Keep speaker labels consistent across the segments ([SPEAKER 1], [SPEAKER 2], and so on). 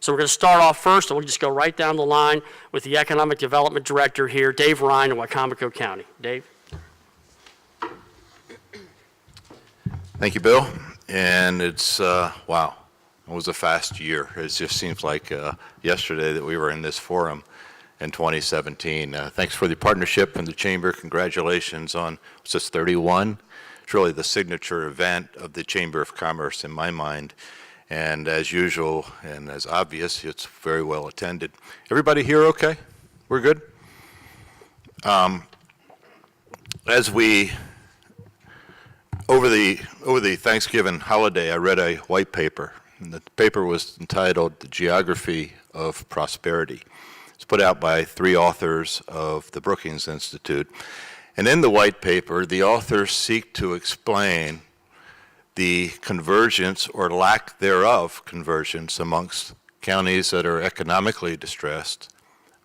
[SPEAKER 1] So we're going to start off first, and we'll just go right down the line with the Economic Development Director here, Dave Ryan in Wicomico County. Dave?
[SPEAKER 2] Thank you, Bill. And it's, wow, it was a fast year. It just seems like yesterday that we were in this forum in 2017. Thanks for the partnership and the Chamber. Congratulations on, what's this, 31? It's really the signature event of the Chamber of Commerce in my mind. And as usual, and as obvious, it's very well attended. Everybody here okay? We're good? As we, over the Thanksgiving holiday, I read a white paper. And the paper was entitled The Geography of Prosperity. It's put out by 3 authors of the Brookings Institute. And in the white paper, the authors seek to explain the convergence or lack thereof convergence amongst counties that are economically distressed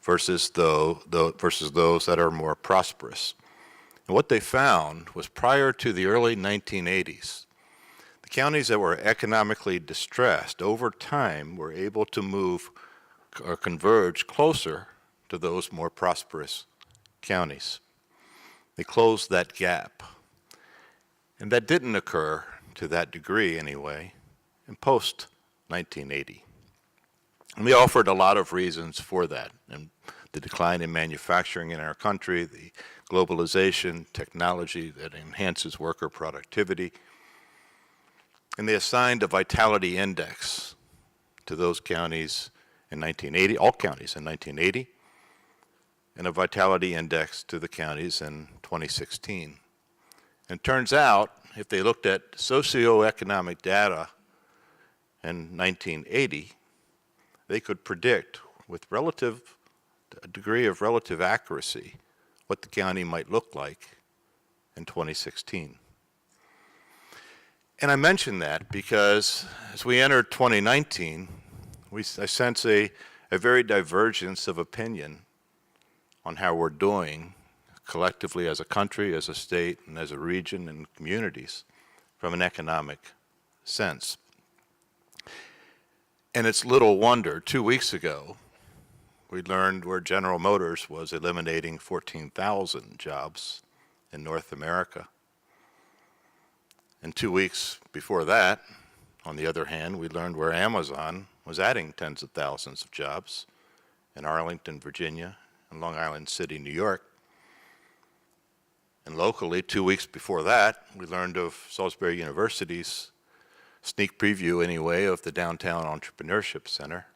[SPEAKER 2] versus those that are more prosperous. And what they found was prior to the early 1980s, the counties that were economically distressed over time were able to move or converge closer to those more prosperous counties. They closed that gap. And that didn't occur to that degree anyway, in post-1980. And we offered a lot of reasons for that, and the decline in manufacturing in our country, the globalization, technology that enhances worker productivity, and they assigned a vitality index to those counties in 1980, all counties in 1980, and a vitality index to the counties in 2016. And it turns out, if they looked at socioeconomic data in 1980, they could predict with a degree of relative accuracy what the county might look like in 2016. And I mention that because as we enter 2019, I sense a very divergence of opinion on how we're doing collectively as a country, as a state, and as a region and communities from an economic sense. And it's little wonder, 2 weeks ago, we learned where General Motors was eliminating 14,000 jobs in North America. And 2 weeks before that, on the other hand, we learned where Amazon was adding tens of thousands of jobs in Arlington, Virginia, and Long Island City, New York. And locally, 2 weeks before that, we learned of Salisbury University's sneak preview, anyway, of the Downtown Entrepreneurship Center.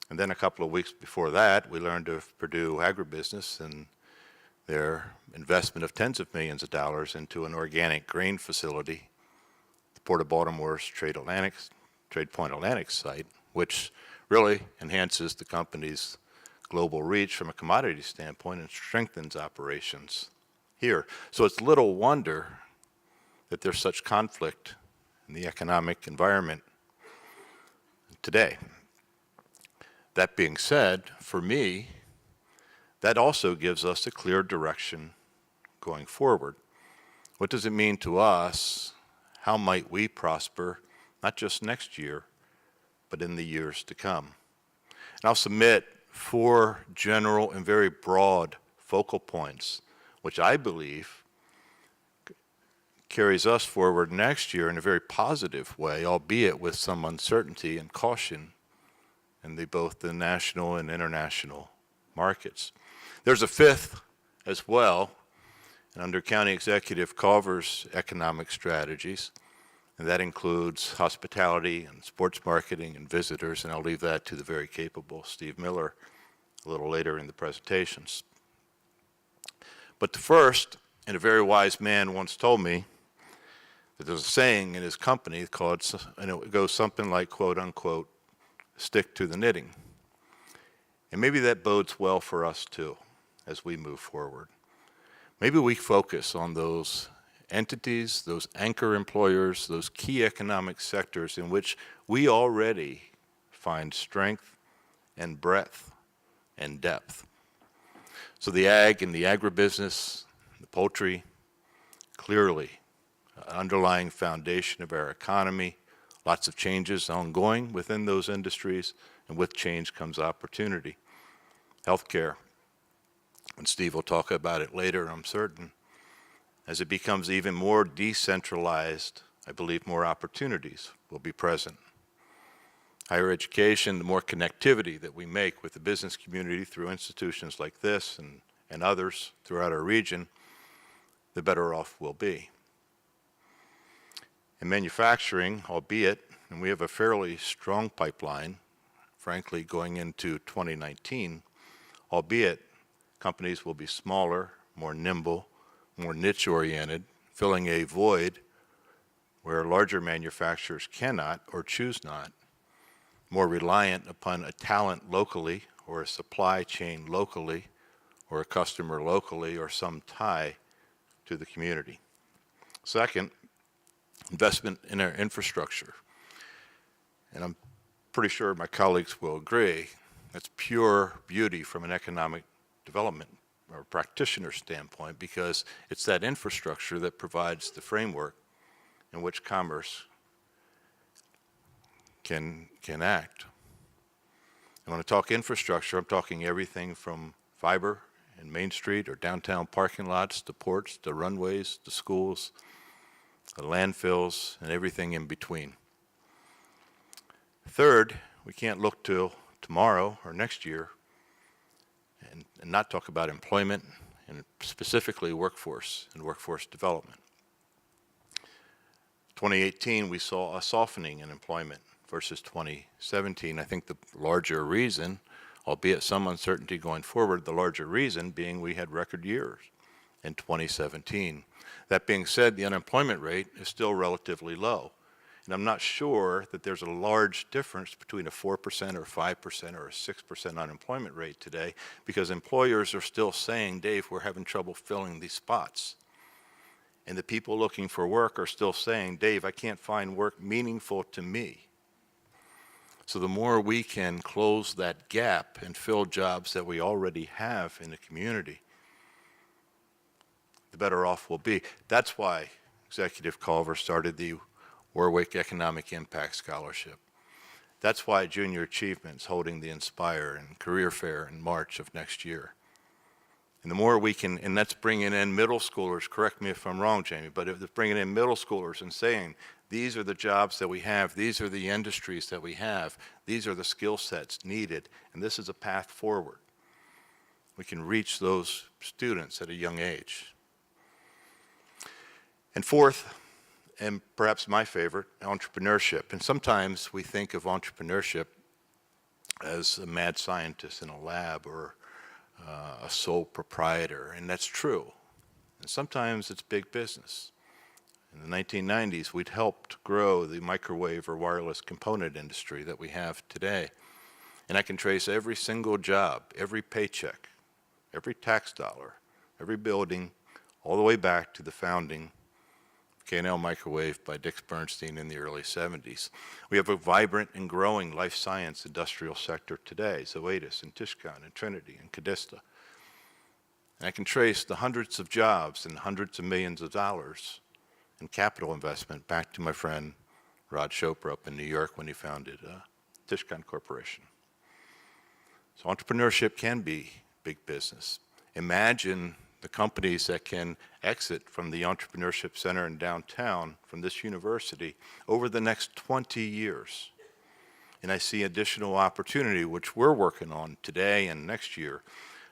[SPEAKER 2] And then a couple of weeks before that, we learned of Purdue Agribusiness and their investment of tens of millions of dollars into an organic grain facility, the Port of Baltimore's Trade Point Atlantic site, which really enhances the company's global reach from a commodity standpoint and strengthens operations here. So it's little wonder that there's such conflict in the economic environment today. That being said, for me, that also gives us a clear direction going forward. What does it mean to us? How might we prosper, not just next year, but in the years to come? And I'll submit 4 general and very broad focal points, which I believe carries us forward next year in a very positive way, albeit with some uncertainty and caution in both the national and international markets. There's a 5th as well, and under County Executive Culver's economic strategies, and that includes hospitality and sports marketing and visitors, and I'll leave that to the very capable Steve Miller a little later in the presentations. But the first, and a very wise man once told me that there's a saying in his company called, and it goes something like, quote unquote, stick to the knitting. And maybe that bodes well for us too as we move forward. Maybe we focus on those entities, those anchor employers, those key economic sectors in which we already find strength and breadth and depth. So the ag and the agribusiness, the poultry, clearly an underlying foundation of our economy, Lots of changes ongoing within those industries, and with change comes opportunity. Healthcare, and Steve will talk about it later, I'm certain. As it becomes even more decentralized, I believe more opportunities will be present. Higher education, the more connectivity that we make with the business community through institutions like this and others throughout our region, the better off we'll be. In manufacturing, albeit, and we have a fairly strong pipeline, frankly, going into 2019, albeit companies will be smaller, more nimble, more niche-oriented, filling a void where larger manufacturers cannot or choose not, more reliant upon a talent locally or a supply chain locally or a customer locally or some tie to the community. Second, investment in our infrastructure. And I'm pretty sure my colleagues will agree, that's pure beauty from an economic development or practitioner standpoint, because it's that infrastructure that provides the framework in which commerce can act. And when I talk infrastructure, I'm talking everything from fiber in Main Street or downtown parking lots to ports to runways to schools, the landfills, and everything in between. Third, we can't look till tomorrow or next year and not talk about employment and specifically workforce and workforce development. 2018, we saw a softening in employment versus 2017. I think the larger reason, albeit some uncertainty going forward, the larger reason being we had record years in 2017. That being said, the unemployment rate is still relatively low. And I'm not sure that there's a large difference between a 4% or 5% or a 6% unemployment rate today, because employers are still saying, Dave, we're having trouble filling these spots. And the people looking for work are still saying, Dave, I can't find work meaningful to me. So the more we can close that gap and fill jobs that we already have in the community, the better off we'll be. That's why Executive Culver started the Warwick Economic Impact Scholarship. That's why Junior Achievement's holding the Inspire and Career Fair in March of next year. And the more we can, and that's bringing in middle schoolers, correct me if I'm wrong, Jamie, but if it's bringing in middle schoolers and saying, these are the jobs that we have, these are the industries that we have, these are the skill sets needed, and this is a path forward. We can reach those students at a young age. And fourth, and perhaps my favorite, entrepreneurship. And sometimes we think of entrepreneurship as a mad scientist in a lab or a sole proprietor, and that's true. And sometimes it's big business. In the 1990s, we'd helped grow the microwave or wireless component industry that we have today. And I can trace every single job, every paycheck, every tax dollar, every building, all the way back to the founding K&L Microwave by Dick Bernstein in the early 70s. We have a vibrant and growing life science industrial sector today, Zoetis and Tishcon and Trinity and Cadista. And I can trace the hundreds of jobs and hundreds of millions of dollars in capital investment back to my friend Rod Chopra up in New York when he founded Tishcon Corporation. So entrepreneurship can be big business. Imagine the companies that can exit from the Entrepreneurship Center in downtown from this university over the next 20 years. And I see additional opportunity, which we're working on today and next year,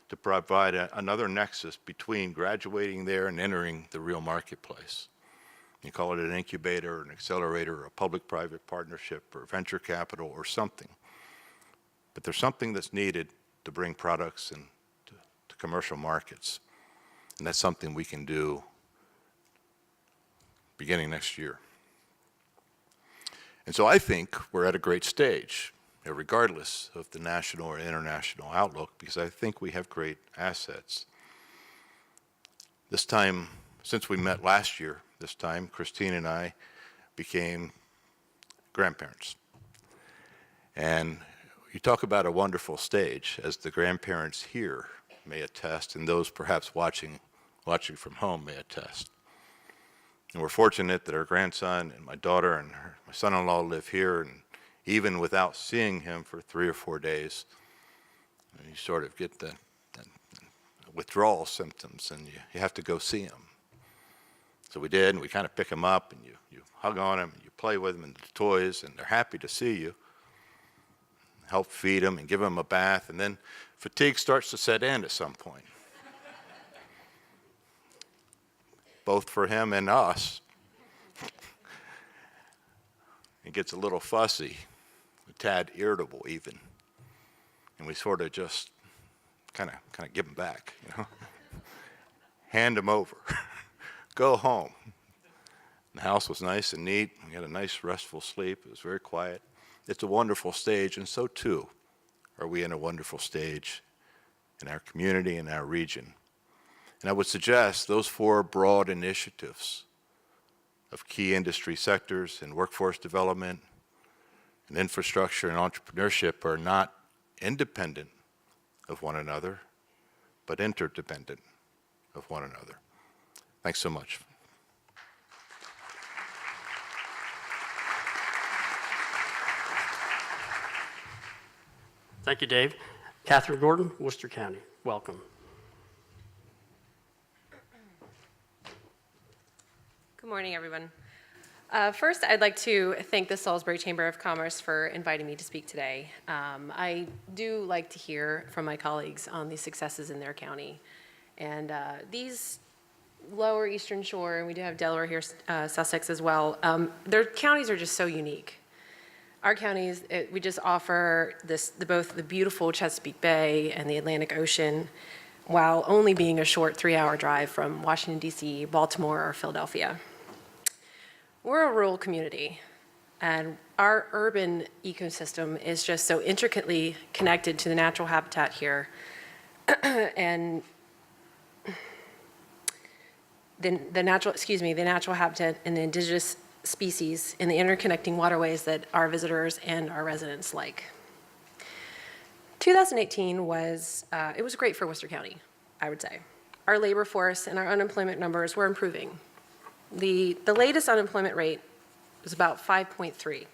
[SPEAKER 2] to provide another nexus between graduating there and entering the real marketplace. You call it an incubator, an accelerator, or a public-private partnership, or venture capital, or something. But there's something that's needed to bring products into commercial markets. And that's something we can do beginning next year. And so I think we're at a great stage, regardless of the national or international outlook, because I think we have great assets. This time, since we met last year, this time, Christine and I became grandparents. And you talk about a wonderful stage, as the grandparents here may attest, and those perhaps watching from home may attest. And we're fortunate that our grandson and my daughter and my son-in-law live here, and even without seeing him for 3 or 4 days, you sort of get the withdrawal symptoms, and you have to go see him. So we did, and we kind of pick him up, and you hug on him, and you play with him and the toys, and they're happy to see you. Help feed him and give him a bath, and then fatigue starts to set in at some point. Both for him and us. It gets a little fussy, a tad irritable even, and we sort of just kind of give him back, you know, hand him over, go home. The house was nice and neat. We had a nice restful sleep. It was very quiet. It's a wonderful stage, and so too are we in a wonderful stage in our community and our region. And I would suggest those 4 broad initiatives of key industry sectors and workforce development and infrastructure and entrepreneurship are not independent of one another, but interdependent of one another. Thanks so much.
[SPEAKER 1] Thank you, Dave. Catherine Gordon, Worcester County, welcome.
[SPEAKER 3] Good morning, everyone. First, I'd like to thank the Salisbury Chamber of Commerce for inviting me to speak today. I do like to hear from my colleagues on the successes in their county. And these lower Eastern Shore, and we do have Delaware here, Sussex as well, their counties are just so unique. Our counties, we just offer both the beautiful Chesapeake Bay and the Atlantic Ocean, while only being a short 3-hour drive from Washington, D.C., Baltimore, or Philadelphia. We're a rural community, and our urban ecosystem is just so intricately connected to the natural habitat here, and the natural habitat and the indigenous species in the interconnecting waterways that our visitors and our residents like. 2018 was great for Worcester County, I would say. Our labor force and our unemployment numbers were improving. The latest unemployment rate was about 5.3.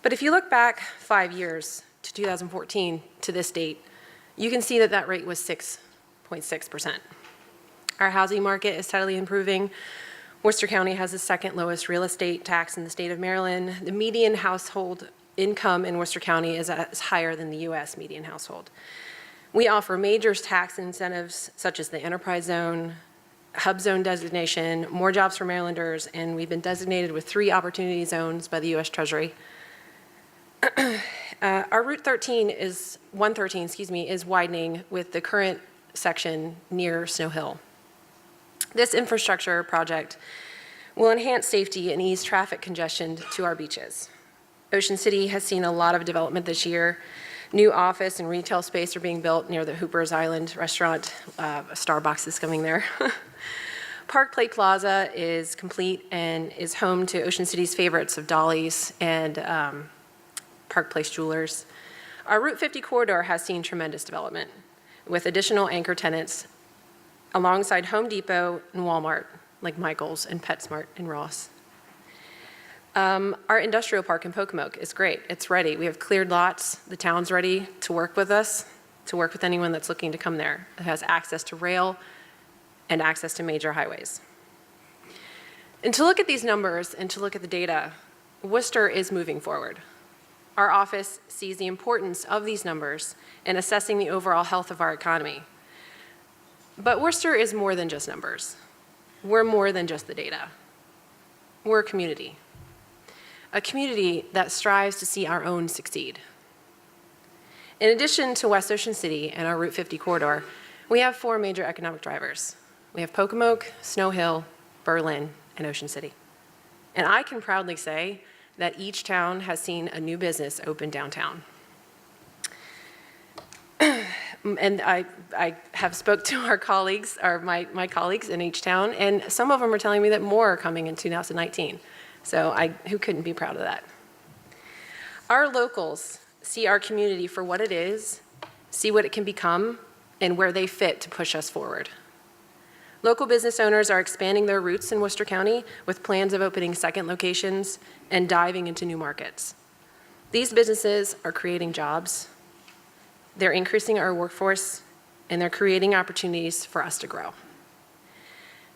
[SPEAKER 3] But if you look back 5 years to 2014 to this date, you can see that rate was 6.6%. Our housing market is steadily improving. Worcester County has the 2nd lowest real estate tax in the state of Maryland. The median household income in Worcester County is higher than the U.S. median household. We offer major tax incentives such as the enterprise zone, hub zone designation, more jobs for Marylanders, and we've been designated with 3 opportunity zones by the U.S. Treasury. Our Route 113 is widening with the current section near Snow Hill. This infrastructure project will enhance safety and ease traffic congestion to our beaches. Ocean City has seen a lot of development this year. New office and retail space are being built near the Hooper's Island restaurant. Starbucks is coming there. Park Place Plaza is complete and is home to Ocean City's favorites of Dolly's and Park Place Jewelers. Our Route 50 corridor has seen tremendous development with additional anchor tenants alongside Home Depot and Walmart, like Michael's and PetSmart and Ross. Our industrial park in Pocomoke is great. It's ready. We have cleared lots. The town's ready to work with us, to work with anyone that's looking to come there. It has access to rail and access to major highways. And to look at these numbers and to look at the data, Worcester is moving forward. Our office sees the importance of these numbers in assessing the overall health of our economy. But Worcester is more than just numbers. We're more than just the data. We're a community that strives to see our own succeed. In addition to West Ocean City and our Route 50 corridor, we have 4 major economic drivers. We have Pocomoke, Snow Hill, Berlin, and Ocean City. And I can proudly say that each town has seen a new business open downtown. And I have spoke to our colleagues, or my colleagues in each town, and some of them are telling me that more are coming in 2019. So who couldn't be proud of that? Our locals see our community for what it is, see what it can become, and where they fit to push us forward. Local business owners are expanding their roots in Worcester County with plans of opening second locations and diving into new markets. These businesses are creating jobs, they're increasing our workforce, and they're creating opportunities for us to grow.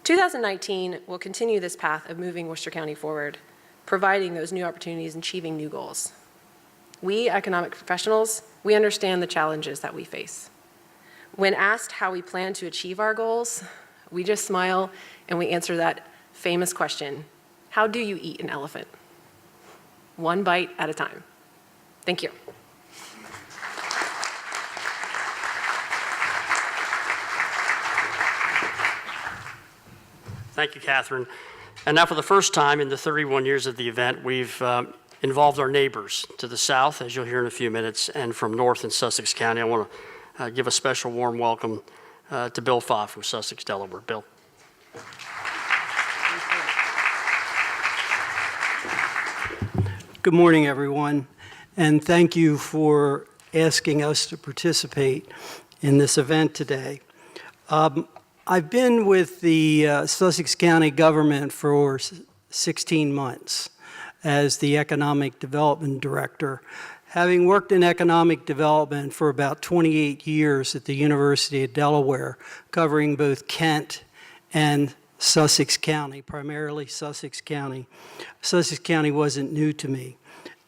[SPEAKER 3] 2019 will continue this path of moving Worcester County forward, providing those new opportunities and achieving new goals. We economic professionals, we understand the challenges that we face. When asked how we plan to achieve our goals, we just smile and we answer that famous question, how do you eat an elephant? One bite at a time. Thank you.
[SPEAKER 1] Thank you, Catherine. And now for the first time in the 31 years of the event, we've involved our neighbors to the south, as you'll hear in a few minutes, and from north in Sussex County. I want to give a special warm welcome to Bill Fa from Sussex, Delaware. Bill.
[SPEAKER 4] Good morning, everyone, and thank you for asking us to participate in this event today. I've been with the Sussex County government for 16 months as the Economic Development Director, having worked in economic development for about 28 years at the University of Delaware, covering both Kent and Sussex County, primarily Sussex County. Sussex County wasn't new to me.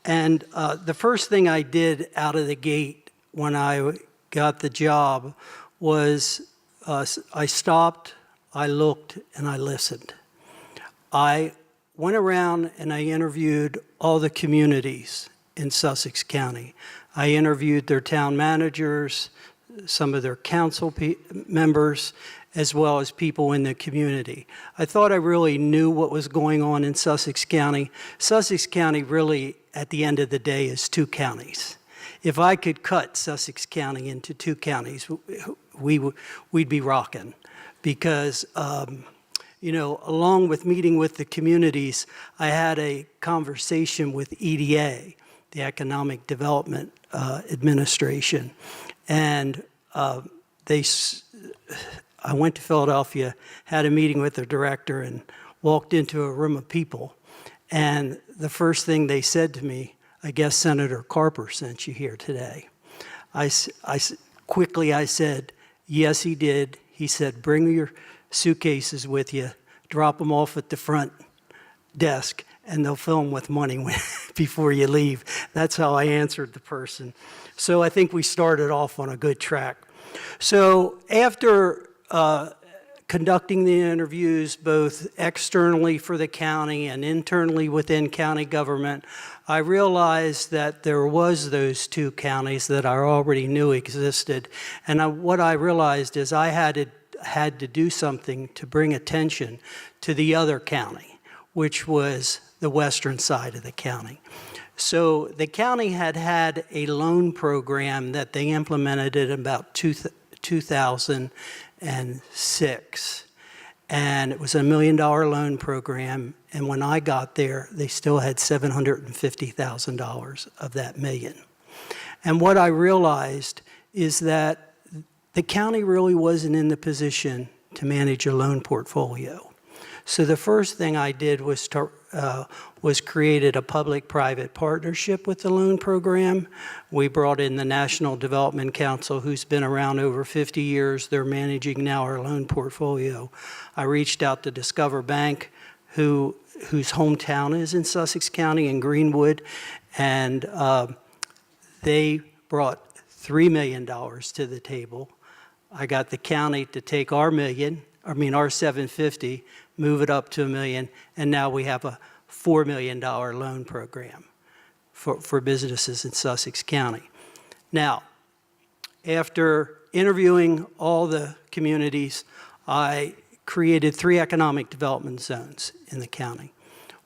[SPEAKER 4] And the first thing I did out of the gate when I got the job was I stopped, I looked, and I listened. I went around and I interviewed all the communities in Sussex County. I interviewed their town managers, some of their council members, as well as people in the community. I thought I really knew what was going on in Sussex County. Sussex County really, at the end of the day, is two counties. If I could cut Sussex County into two counties, we'd be rocking. Because, along with meeting with the communities, I had a conversation with EDA, the Economic Development Administration. And I went to Philadelphia, had a meeting with the director, and walked into a room of people. And the first thing they said to me, I guess Senator Carper sent you here today. I said, yes, he did. He said, bring your suitcases with you, drop them off at the front desk, and they'll fill them with money before you leave. That's how I answered the person. So I think we started off on a good track. So after conducting the interviews both externally for the county and internally within county government, I realized that there was those two counties that I already knew existed. And what I realized is I had to do something to bring attention to the other county, which was the western side of the county. So the county had a loan program that they implemented in about 2006. And it was a $1 million loan program. And when I got there, they still had $750,000 of that million. And what I realized is that the county really wasn't in the position to manage a loan portfolio. So the first thing I did was created a public-private partnership with the loan program. We brought in the National Development Council, who's been around over 50 years. They're managing now our loan portfolio. I reached out to Discover Bank, whose hometown is in Sussex County in Greenwood, and they brought $3 million to the table. I got the county to take our $750, move it up to $1 million, and now we have a $4 million loan program for businesses in Sussex County. Now, after interviewing all the communities, I created 3 economic development zones in the county.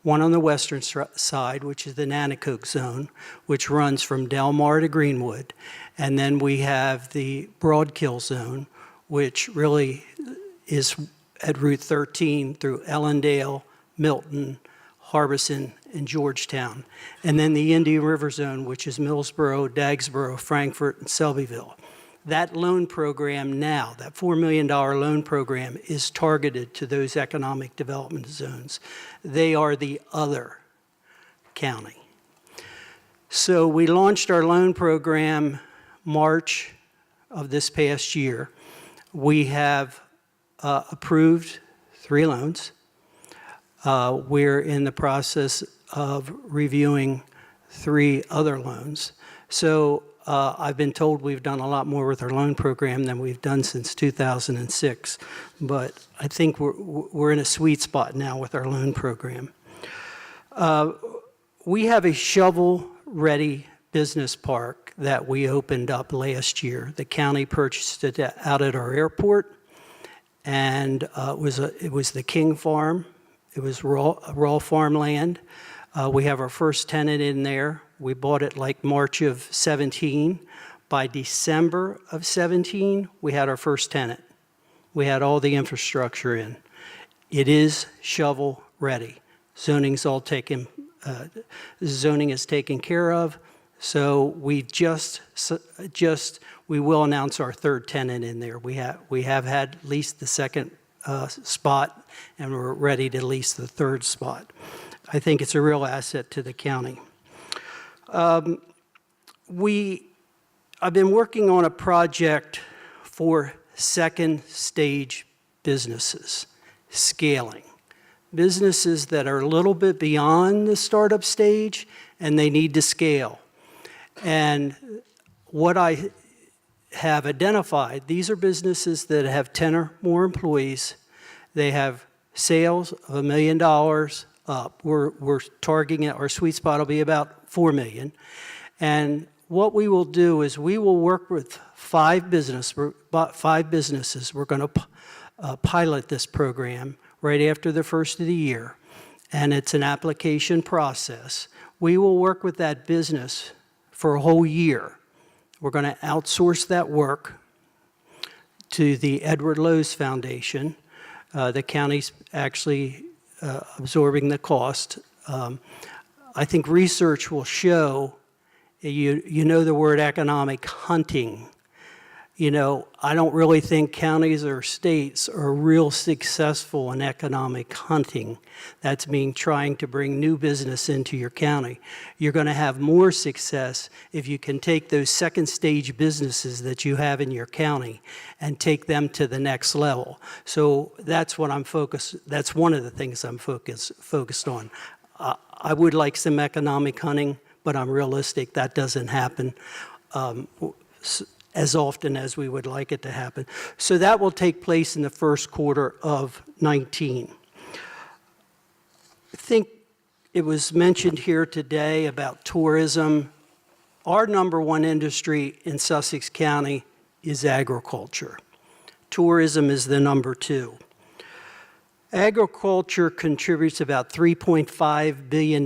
[SPEAKER 4] One on the western side, which is the Nanticoke zone, which runs from Delmar to Greenwood. And then we have the Broadkill zone, which really is at Route 13 through Ellendale, Milton, Harbison, and Georgetown. And then the Indian River zone, which is Millsboro, Dagsboro, Frankfort, and Selbyville. that loan program now, that $4 million loan program, is targeted to those economic development zones. They are the other county. So we launched our loan program March of this past year. We have approved 3 loans. We're in the process of reviewing 3 other loans. So I've been told we've done a lot more with our loan program than we've done since 2006. But I think we're in a sweet spot now with our loan program. We have a shovel-ready business park that we opened up last year. The county purchased it out at our airport, and it was the King Farm. It was raw farmland. We have our first tenant in there. We bought it like March of 17. By December of 17, we had our first tenant. We had all the infrastructure in. It is shovel ready. Zoning is taken care of. So we will announce our 3rd tenant in there. We have had leased the 2nd spot, and we're ready to lease the 3rd spot. I think it's a real asset to the county. I've been working on a project for second stage businesses, scaling. Businesses that are a little bit beyond the startup stage and they need to scale. And what I have identified, these are businesses that have 10 or more employees. They have sales of $1 million up. We're targeting, our sweet spot will be about $4 million. And what we will do is we will work with 5 businesses. We're going to pilot this program right after the first of the year. And it's an application process. We will work with that business for a whole year. We're going to outsource that work to the Edward Lowe's Foundation. The county's actually absorbing the cost. I think research will show, you know the word economic hunting. You know, I don't really think counties or states are real successful in economic hunting. That's mean trying to bring new business into your county. You're going to have more success if you can take those second stage businesses that you have in your county and take them to the next level. So that's what I'm focused. That's one of the things I'm focused on. I would like some economic hunting, but I'm realistic that doesn't happen as often as we would like it to happen. So that will take place in the first quarter of 19. I think it was mentioned here today about tourism. Our #1 industry in Sussex County is agriculture. Tourism is the #2. Agriculture contributes about $3.5 billion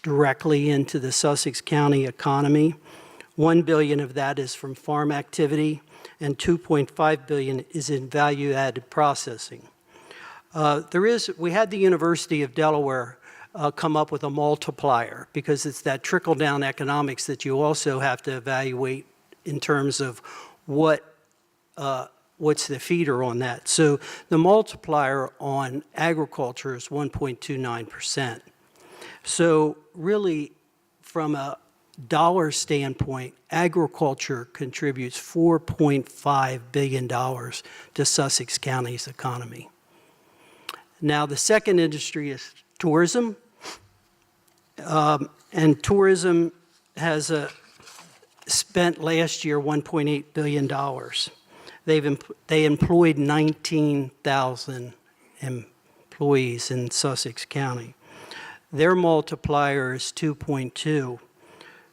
[SPEAKER 4] directly into the Sussex County economy. $1 billion of that is from farm activity, and $2.5 billion is in value-added processing. We had the University of Delaware come up with a multiplier, because it's that trickle-down economics that you also have to evaluate in terms of what's the feeder on that. So the multiplier on agriculture is 1.29%. So really, from a dollar standpoint, agriculture contributes $4.5 billion to Sussex County's economy. Now, the second industry is tourism. And tourism has spent last year $1.8 billion. They employed 19,000 employees in Sussex County. Their multiplier is 2.2.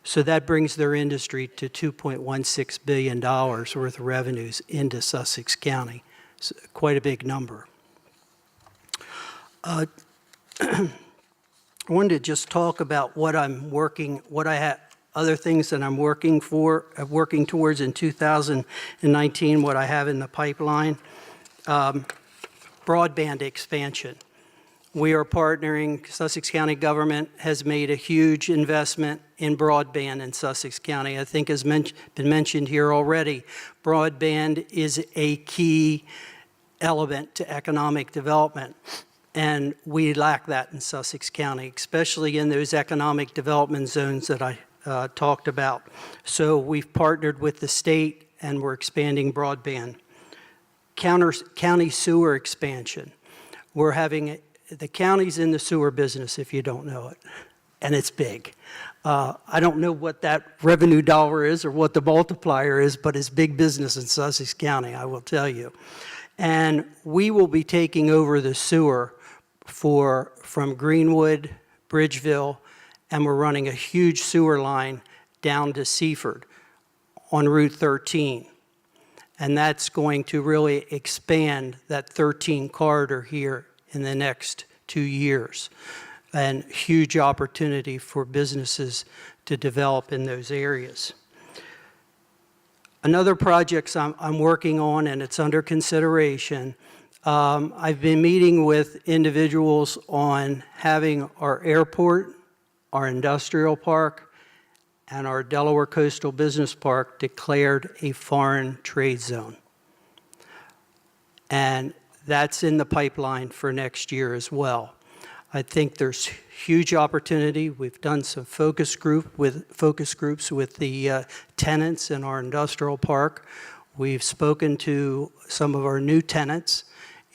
[SPEAKER 4] So that brings their industry to $2.16 billion worth of revenues into Sussex County. It's quite a big number. I wanted to just talk about other things that I'm working towards in 2019, what I have in the pipeline. Broadband expansion. we are partnering, Sussex County government has made a huge investment in broadband in Sussex County. I think has been mentioned here already, broadband is a key element to economic development. And we lack that in Sussex County, especially in those economic development zones that I talked about. So we've partnered with the state and we're expanding broadband. County sewer expansion. We're having, the county's in the sewer business if you don't know it, and it's big. I don't know what that revenue dollar is or what the multiplier is, but it's big business in Sussex County, I will tell you. And we will be taking over the sewer from Greenwood, Bridgeville, and we're running a huge sewer line down to Seaford on Route 13. And that's going to really expand that 13 corridor here in the next 2 years. And huge opportunity for businesses to develop in those areas. Another project I'm working on, and it's under consideration, I've been meeting with individuals on having our airport, our industrial park, and our Delaware Coastal Business Park declared a foreign trade zone. And that's in the pipeline for next year as well. I think there's huge opportunity. We've done some focus groups with the tenants in our industrial park. We've spoken to some of our new tenants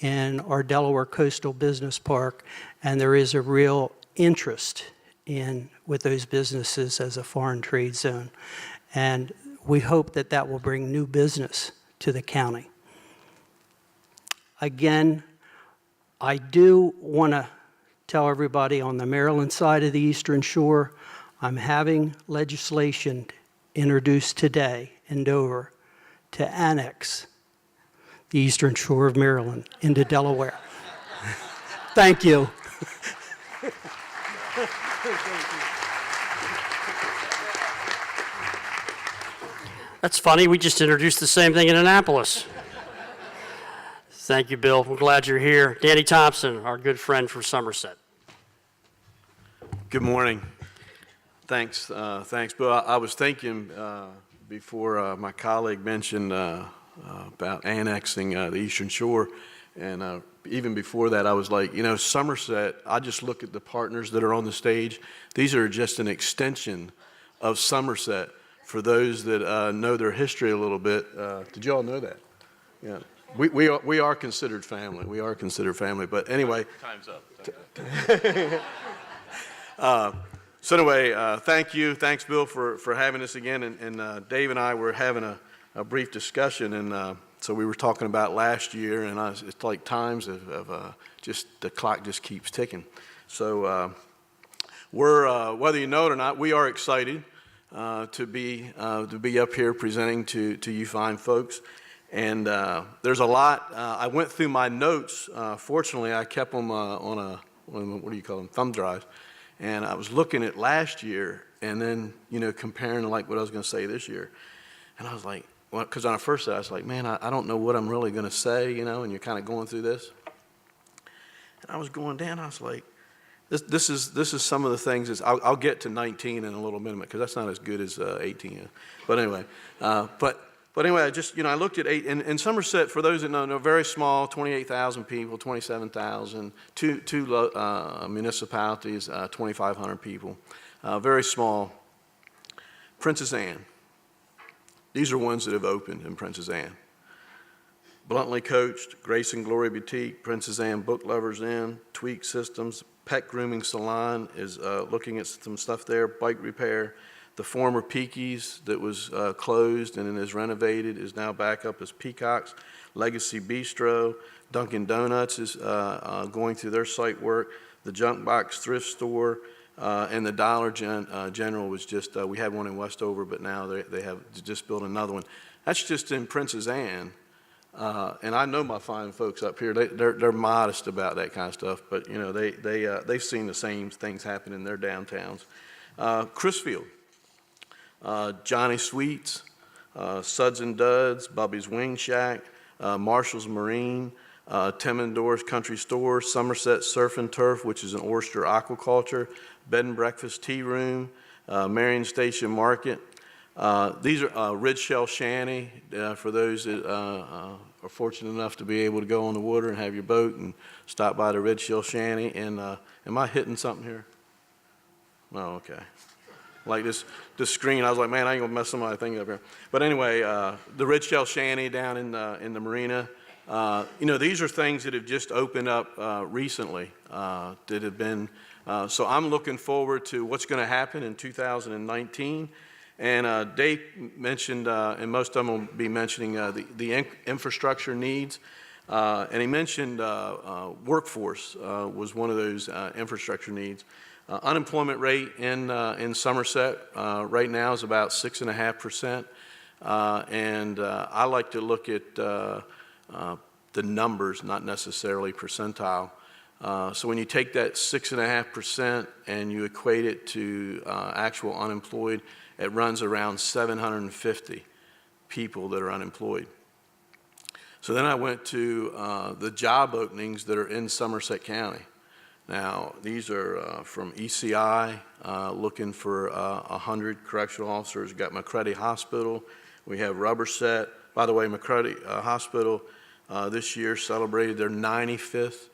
[SPEAKER 4] in our Delaware Coastal Business Park, and there is a real interest with those businesses as a foreign trade zone. And we hope that that will bring new business to the county. Again, I do want to tell everybody on the Maryland side of the Eastern Shore, I'm having legislation introduced today in Dover to annex the Eastern Shore of Maryland into Delaware. Thank you.
[SPEAKER 1] That's funny. We just introduced the same thing in Annapolis. Thank you, Bill. We're glad you're here. Danny Thompson, our good friend from Somerset.
[SPEAKER 5] Good morning. Thanks, Bill. I was thinking before my colleague mentioned about annexing the Eastern Shore, and even before that, I was like, Somerset, I just look at the partners that are on the stage. These are just an extension of Somerset for those that know their history a little bit. Did you all know that? Yeah. We are considered family. We are considered family. But anyway. Time's up. So anyway, thank you. Thanks, Bill, for having us again. And Dave and I were having a brief discussion. And so we were talking about last year. And it's like times of just the clock just keeps ticking. So we're, whether you know it or not, we are excited to be up here presenting to you fine folks. And there's a lot. I went through my notes. Fortunately, I kept them on a, what do you call them, thumb drive. And I was looking at last year and then, comparing to like what I was going to say this year. And I was like, well, because on the first day, I was like, man, I don't know what I'm really going to say, and you're kind of going through this. And I was going down. I was like, this is some of the things. I'll get to 19 in a little minute because that's not as good as 18. But anyway, But anyway, I looked at 8, in Somerset, for those that know, very small, 28,000 people, 27,000, two municipalities, 2,500 people, very small. Princess Anne. These are ones that have opened in Princess Anne. Bluntly Coached, Grace and Glory Boutique, Princess Anne Book Lovers Inn, Tweak Systems, Pet Grooming Salon is looking at some stuff there, bike repair. The former Peaky's that was closed and is renovated is now back up as Peacock's. Legacy Bistro, Dunkin' Donuts is going through their site work. The Junk Box Thrift Store and the Dollar General was just, we had one in Westover, but now they have just built another one. That's just in Princess Anne. And I know my fine folks up here, they're modest about that kind of stuff, but they've seen the same things happen in their downtowns. Chrisfield. Johnny Sweets, Suds and Duds, Bubby's Wing Shack, Marshall's Marine, Timmendorf Country Store, Somerset Surf and Turf, which is an oyster aquaculture, bed and breakfast tea room, Marion Station Market. These are Ridge Shell Shanty, for those that are fortunate enough to be able to go on the water and have your boat and stop by the Ridge Shell Shanty. And am I hitting something here? Oh, okay. Like this screen, I was like, man, I ain't gonna mess somebody's thing up here. But anyway, the Ridge Shell Shanty down in the marina. These are things that have just opened up recently that have been, so I'm looking forward to what's going to happen in 2019. And Dave mentioned, and most of them will be mentioning the infrastructure needs. And he mentioned workforce was one of those infrastructure needs. Unemployment rate in Somerset right now is about 6.5%. And I like to look at the numbers, not necessarily percentile. So when you take that 6.5% and you equate it to actual unemployed, it runs around 750 people that are unemployed. So then I went to the job openings that are in Somerset County. Now, these are from ECI, looking for 100 correctional officers. We've got McCready Hospital. We have Rubberset. By the way, McCready Hospital this year celebrated their 95th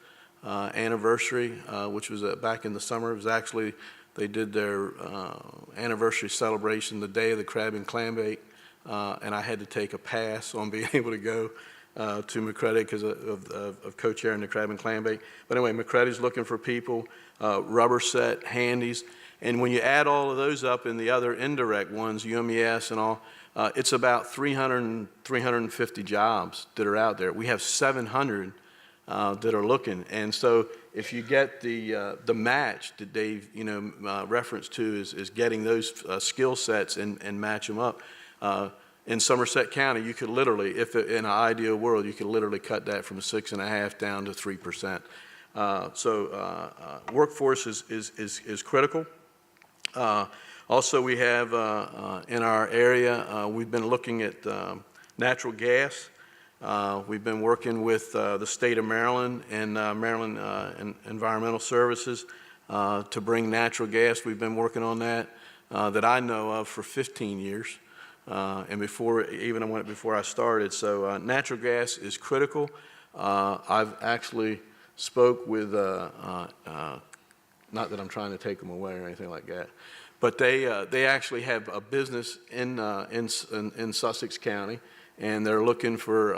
[SPEAKER 5] anniversary, which was back in the summer. It was actually, they did their anniversary celebration the day of the crab and clam bake, and I had to take a pass on being able to go to McCready because of co-chairing the crab and clam bake. But anyway, McCready's looking for people, Rubberset, Handy's, and when you add all of those up and the other indirect ones, UMES and all, it's about 350 jobs that are out there. We have 700 that are looking, and so if you get the match that Dave referenced to is getting those skill sets and match them up. In Somerset County, you could literally, if in an ideal world, you could literally cut that from 6.5 down to 3%. So workforce is critical. Also, we have in our area, we've been looking at natural gas. We've been working with the state of Maryland and Maryland Environmental Services to bring natural gas. We've been working on that I know of for 15 years. And before I started. So natural gas is critical. I've actually spoke with, not that I'm trying to take them away or anything like that, but they actually have a business in Sussex County, and they're looking for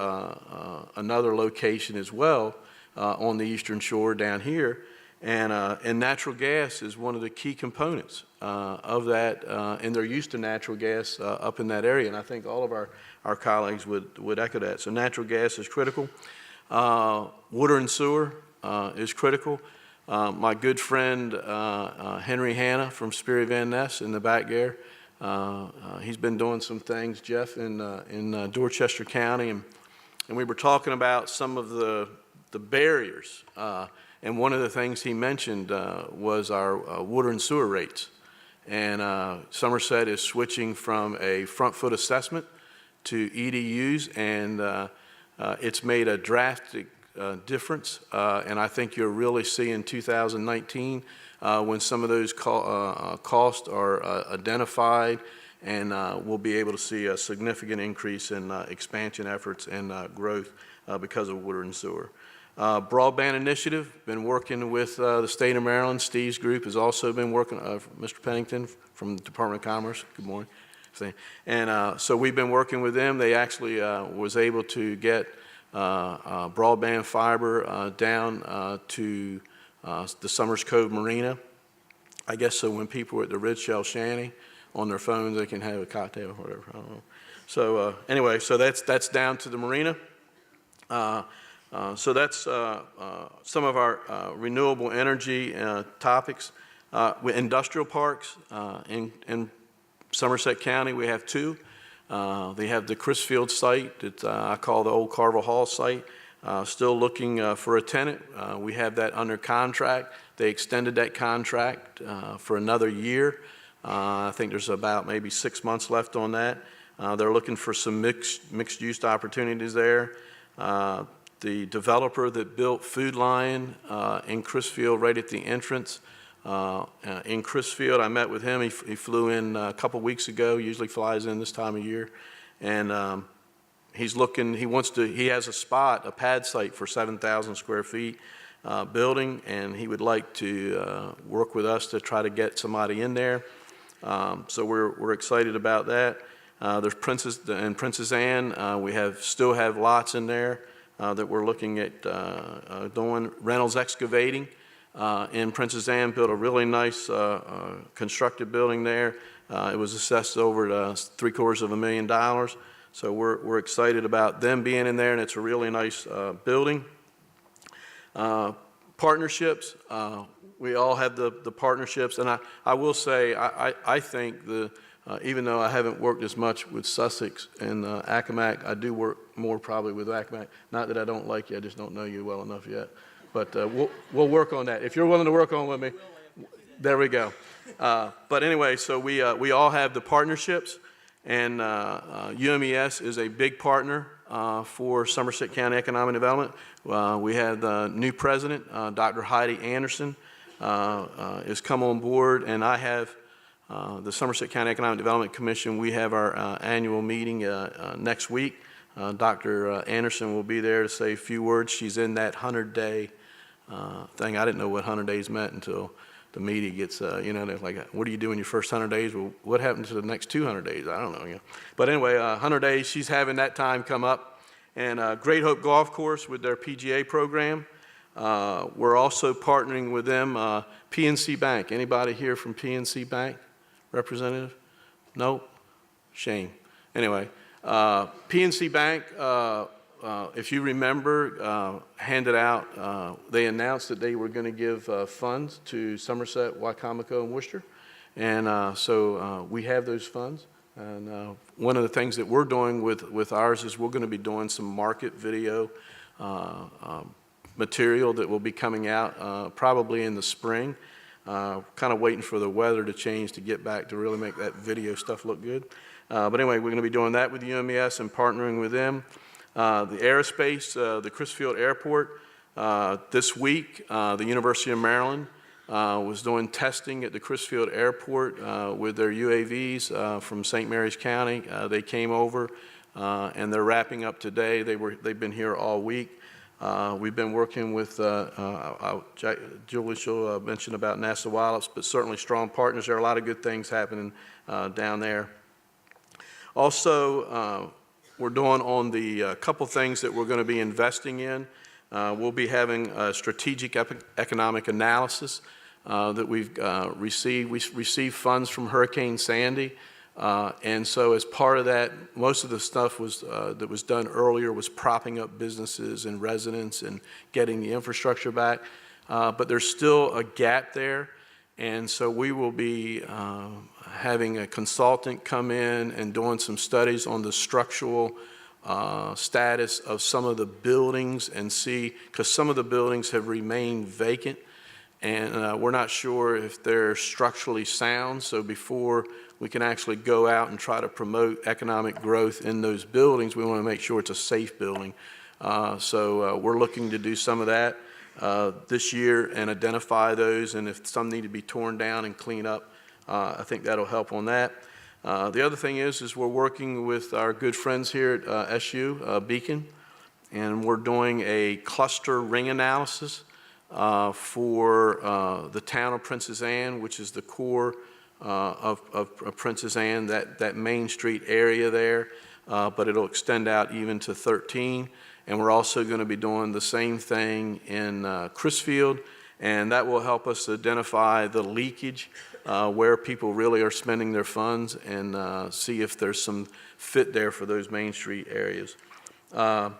[SPEAKER 5] another location as well on the Eastern Shore down here. And natural gas is one of the key components of that, and they're used to natural gas up in that area, and I think all of our colleagues would echo that. So natural gas is critical. Water and sewer is critical. My good friend Henry Hanna from Sperry Van Ness in the back there, he's been doing some things, Jeff, in Dorchester County, and we were talking about some of the barriers. And one of the things he mentioned was our water and sewer rates. And Somerset is switching from a front foot assessment to EDUs, and it's made a drastic difference. And I think you'll really see in 2019 when some of those costs are identified, and we'll be able to see a significant increase in expansion efforts and growth because of water and sewer. Broadband initiative, been working with the state of Maryland. Steve's group has also been working, Mr. Pennington from the Department of Commerce, good morning. And so we've been working with them. They actually was able to get broadband fiber down to the Summers Cove Marina. I guess so when people are at the Ridge Shell Shanty on their phones, they can have a cocktail or whatever, I don't know. So anyway, so that's down to the marina. So that's some of our renewable energy topics. With industrial parks in Somerset County, we have two. They have the Chrisfield site that I call the old Carville Hall site. Still looking for a tenant. We have that under contract. They extended that contract for another year. I think there's about maybe 6 months left on that. They're looking for some mixed-use opportunities there. the developer that built Food Lion in Chrisfield right at the entrance. In Chrisfield, I met with him. He flew in a couple weeks ago, usually flies in this time of year. And he's looking, he has a spot, a pad site for 7,000 square feet building, and he would like to work with us to try to get somebody in there. So we're excited about that. There's Princess Anne. We still have lots in there that we're looking at doing. Reynolds Excavating in Princess Anne built a really nice constructed building there. It was assessed over $750,000. So we're excited about them being in there, and it's a really nice building. Partnerships. We all have the partnerships, and I will say I think even though I haven't worked as much with Sussex and Accomack, I do work more probably with Accomack. Not that I don't like you, I just don't know you well enough yet. But we'll work on that. If you're willing to work on with me, there we go. But anyway, so we all have the partnerships, and UMES is a big partner for Somerset County Economic Development. We have the new president, Dr. Heidi Anderson, has come on board, and I have the Somerset County Economic Development Commission. We have our annual meeting next week. Dr. Anderson will be there to say a few words. She's in that 100-day thing. I didn't know what 100 days meant until the media gets, they're like, what do you do in your first 100 days? Well, what happened to the next 200 days? I don't know. But anyway, 100 days, she's having that time come up. And Great Hope Golf Course with their PGA program. We're also partnering with them, PNC Bank. Anybody here from PNC Bank? Representative? No? Shame. Anyway, PNC Bank, if you remember, handed out, they announced that they were going to give funds to Somerset, Wycomico, and Worcester. And so we have those funds. And one of the things that we're doing with ours is we're going to be doing some market video material that will be coming out probably in the spring. Kind of waiting for the weather to change to get back to really make that video stuff look good. But anyway, we're going to be doing that with UMES and partnering with them. The aerospace, the Chrisfield Airport, this week, the University of Maryland was doing testing at the Chrisfield Airport with their UAVs from St. Mary's County. They came over and they're wrapping up today. They've been here all week. We've been working with, Julie will mention about NASA Wallops, but certainly strong partners. There are a lot of good things happening down there. Also, we're doing on the couple things that we're going to be investing in. We'll be having a strategic economic analysis that we've received. We received funds from Hurricane Sandy. And so as part of that, most of the stuff that was done earlier was propping up businesses and residents and getting the infrastructure back. But there's still a gap there. And so we will be having a consultant come in and doing some studies on the structural status of some of the buildings and see, because some of the buildings have remained vacant. And we're not sure if they're structurally sound. So before we can actually go out and try to promote economic growth in those buildings, we want to make sure it's a safe building. So we're looking to do some of that this year and identify those, and if some need to be torn down and cleaned up, I think that'll help on that. The other thing is we're working with our good friends here at SU, Beacon, and we're doing a cluster ring analysis for the town of Princess Anne, which is the core of Princess Anne, that Main Street area there, but it'll extend out even to 13. And we're also going to be doing the same thing in Chrisfield, and that will help us identify the leakage, where people really are spending their funds, and see if there's some fit there for those Main Street areas. The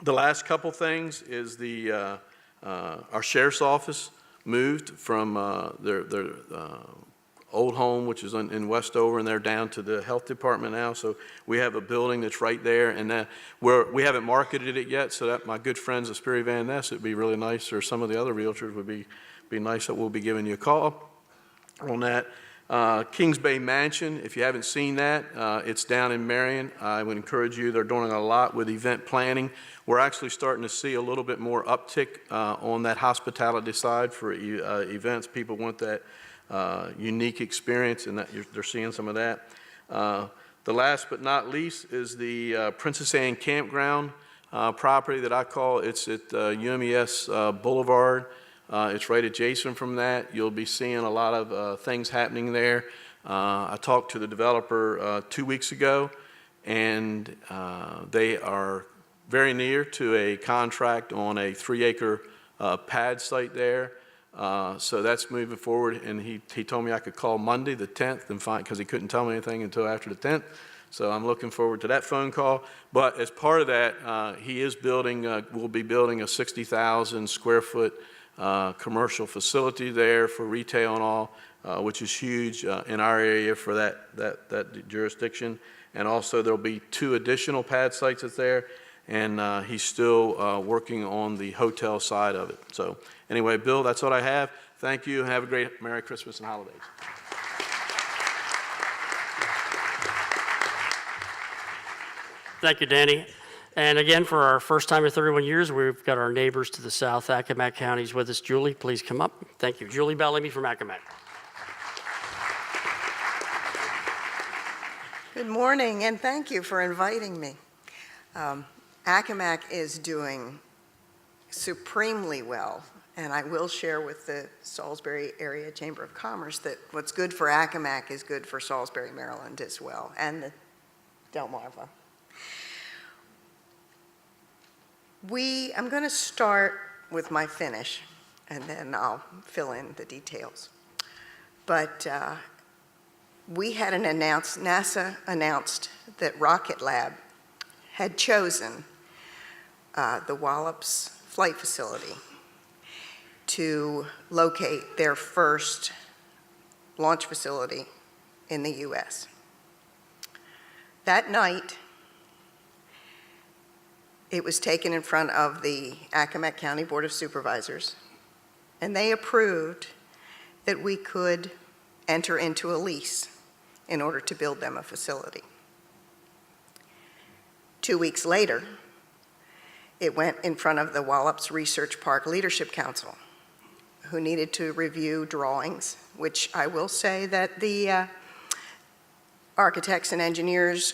[SPEAKER 5] last couple things is our sheriff's office moved from their old home, which is in Westover, and they're down to the health department now. So we have a building that's right there, and we haven't marketed it yet. So that my good friends at Sperry Van Ness, it'd be really nice, or some of the other realtors would be nice that we'll be giving you a call on that. Kings Bay Mansion, if you haven't seen that, it's down in Marion. I would encourage you. They're doing a lot with event planning. We're actually starting to see a little bit more uptick on that hospitality side for events. People want that unique experience, and they're seeing some of that. The last but not least is the Princess Anne Campground property that I call. It's at UMES Boulevard. It's right adjacent from that. You'll be seeing a lot of things happening there. I talked to the developer 2 weeks ago, and they are very near to a contract on a 3-acre pad site there. So that's moving forward, and he told me I could call Monday the 10th and find, because he couldn't tell me anything until after the 10th. So I'm looking forward to that phone call. But as part of that, he is building, will be building a 60,000 square foot commercial facility there for retail and all, which is huge in our area for that jurisdiction. And also there'll be 2 additional pad sites that's there, and he's still working on the hotel side of it. So anyway, Bill, that's what I have. Thank you, and have a great Merry Christmas and holidays.
[SPEAKER 1] Thank you, Danny. And again, for our first time in 31 years, we've got our neighbors to the south, Accomack County's with us. Julie, please come up. Thank you. Julie Bellamy from Accomack.
[SPEAKER 6] Good morning, and thank you for inviting me. Accomack is doing supremely well, and I will share with the Salisbury Area Chamber of Commerce that what's good for Accomack is good for Salisbury, Maryland as well, and the Delmarva. I'm going to start with my finish, and then I'll fill in the details. But we had NASA announced that Rocket Lab had chosen the Wallops Flight Facility to locate their first launch facility in the U.S. That night, it was taken in front of the Accomack County Board of Supervisors, and they approved that we could enter into a lease in order to build them a facility. 2 weeks later, it went in front of the Wallops Research Park Leadership Council, who needed to review drawings, which I will say that the architects and engineers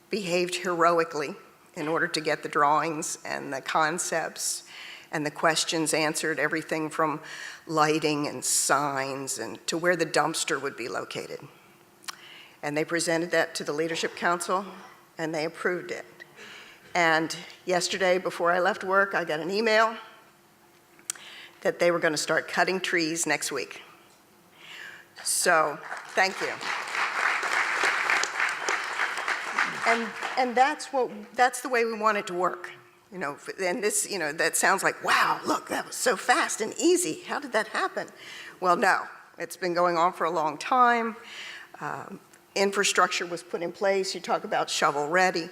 [SPEAKER 6] behaved heroically in order to get the drawings and the concepts and the questions answered, everything from lighting and signs and to where the dumpster would be located. And they presented that to the Leadership Council, and they approved it. And yesterday, before I left work, I got an email that they were going to start cutting trees next week. So, thank you. And that's the way we want it to work. You know, and this, you know, that sounds like, wow, look, that was so fast and easy. How did that happen? Well, no, it's been going on for a long time. Infrastructure was put in place. You talk about shovel ready.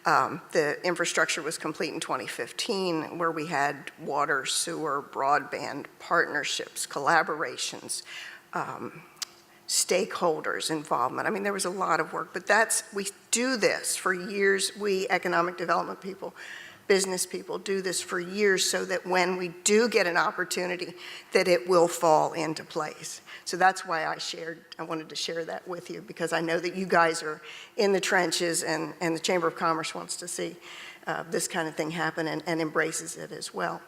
[SPEAKER 6] The infrastructure was complete in 2015, where we had water, sewer, broadband partnerships, collaborations, stakeholders involvement. I mean, there was a lot of work, but we do this for years. We economic development people, business people do this for years so that when we do get an opportunity, that it will fall into place. So that's why I wanted to share that with you, because I know that you guys are in the trenches, and the Chamber of Commerce wants to see this kind of thing happen and embraces it as well.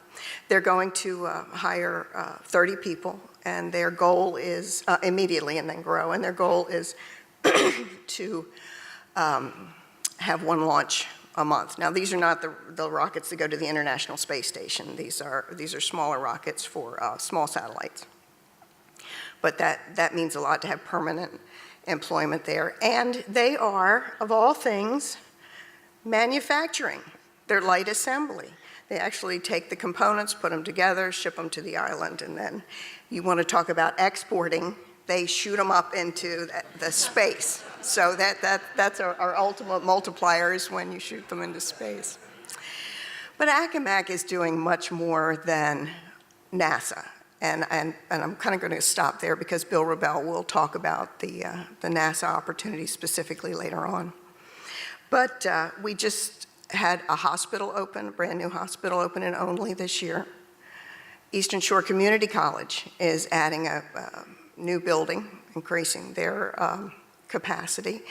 [SPEAKER 6] They're going to hire 30 people, and their goal is immediately and then grow, and their goal is to have 1 launch a month. Now, these are not the rockets that go to the International Space Station. These are smaller rockets for small satellites. But that means a lot to have permanent employment there. And they are, of all things, manufacturing. They're light assembly. They actually take the components, put them together, ship them to the island, and then you want to talk about exporting, they shoot them up into the space. So that's our ultimate multipliers when you shoot them into space. But Accomack is doing much more than NASA And I'm kind of going to stop there because Bill Rebell will talk about the NASA opportunity specifically later on. But we just had a hospital open, a brand new hospital open in Only this year. Eastern Shore Community College is adding a new building, increasing their capacity,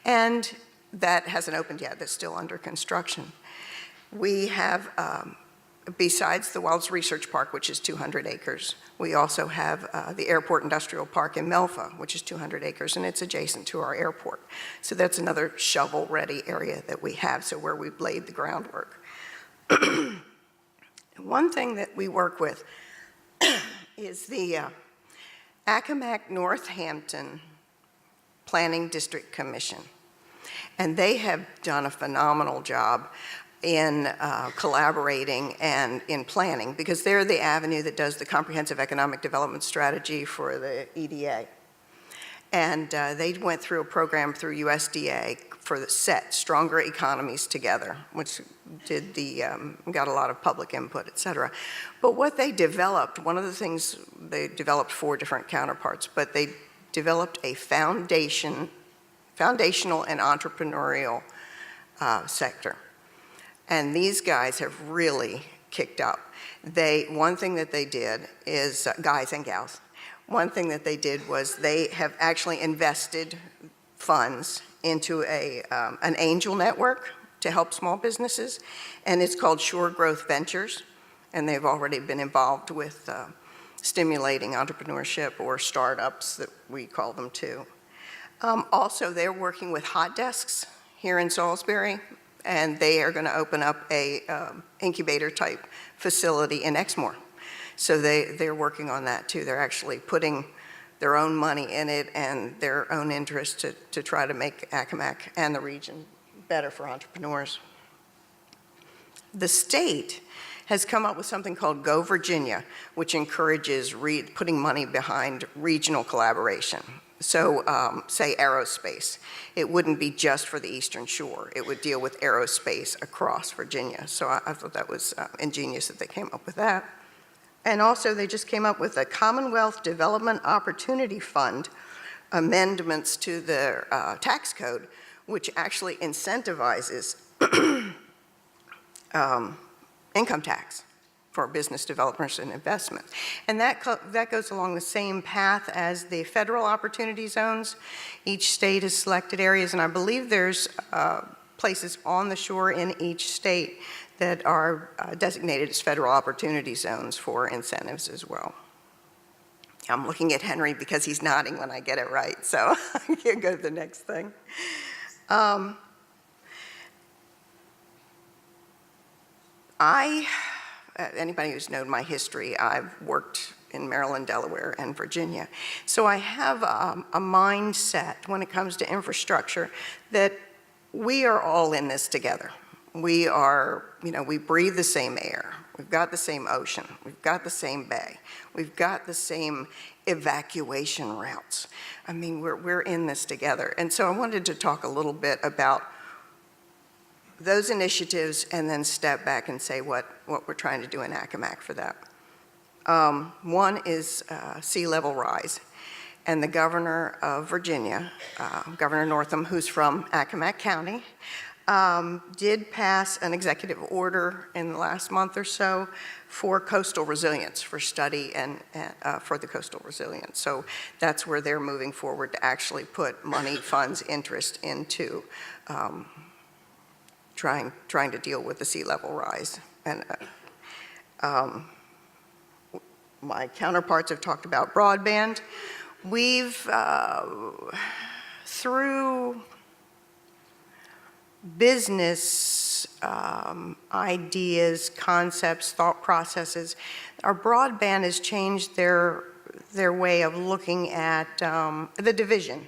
[SPEAKER 6] and that hasn't opened yet. That's still under construction. We have, besides the Wells Research Park, which is 200 acres, we also have the Airport Industrial Park in Melfa, which is 200 acres, and it's adjacent to our airport. So that's another shovel-ready area that we have, so where we've laid the groundwork. One thing that we work with is the Accomack Northampton Planning District Commission. And they have done a phenomenal job in collaborating and in planning, because they're the avenue that does the comprehensive economic development strategy for the EDA. And they went through a program through USDA for the SET, Stronger Economies Together, which did got a lot of public input, et cetera. But what they developed, one of the things, they developed 4 different counterparts, but they developed a foundational and entrepreneurial sector. And these guys have really kicked up. One thing that they did is, guys and gals, one thing that they did was they have actually invested funds into an angel network to help small businesses, and it's called Shore Growth Ventures, and they've already been involved with stimulating entrepreneurship, or startups that we call them too. Also, they're working with hot desks here in Salisbury, and they are going to open up a incubator type facility in Exmoor. So they're working on that too. They're actually putting their own money in it and their own interest to try to make Accomack and the region better for entrepreneurs. The state has come up with something called Go Virginia, which encourages putting money behind regional collaboration. So say aerospace. It wouldn't be just for the Eastern Shore. It would deal with aerospace across Virginia. So I thought that was ingenious that they came up with that. And also they just came up with a Commonwealth Development Opportunity Fund amendments to their tax code, which actually incentivizes income tax for business developers and investment. And that goes along the same path as the federal opportunity zones. Each state has selected areas, and I believe there's places on the shore in each state that are designated as federal opportunity zones for incentives as well. I'm looking at Henry because he's nodding when I get it right, so I can go to the next thing. Anybody who's known my history, I've worked in Maryland, Delaware, and Virginia. So I have a mindset when it comes to infrastructure that we are all in this together. We are, we breathe the same air. We've got the same ocean. We've got the same bay. We've got the same evacuation routes. I mean, we're in this together. And so I wanted to talk a little bit about those initiatives and then step back and say what we're trying to do in Accomack for that. One is sea level rise. And the governor of Virginia, Governor Northam, who's from Accomack County, did pass an executive order in the last month or so for coastal resilience, for study and for the coastal resilience. So that's where they're moving forward to actually put money, funds, interest into trying to deal with the sea level rise. And my counterparts have talked about broadband. We've, through business ideas, concepts, thought processes, our broadband has changed their way of looking at the division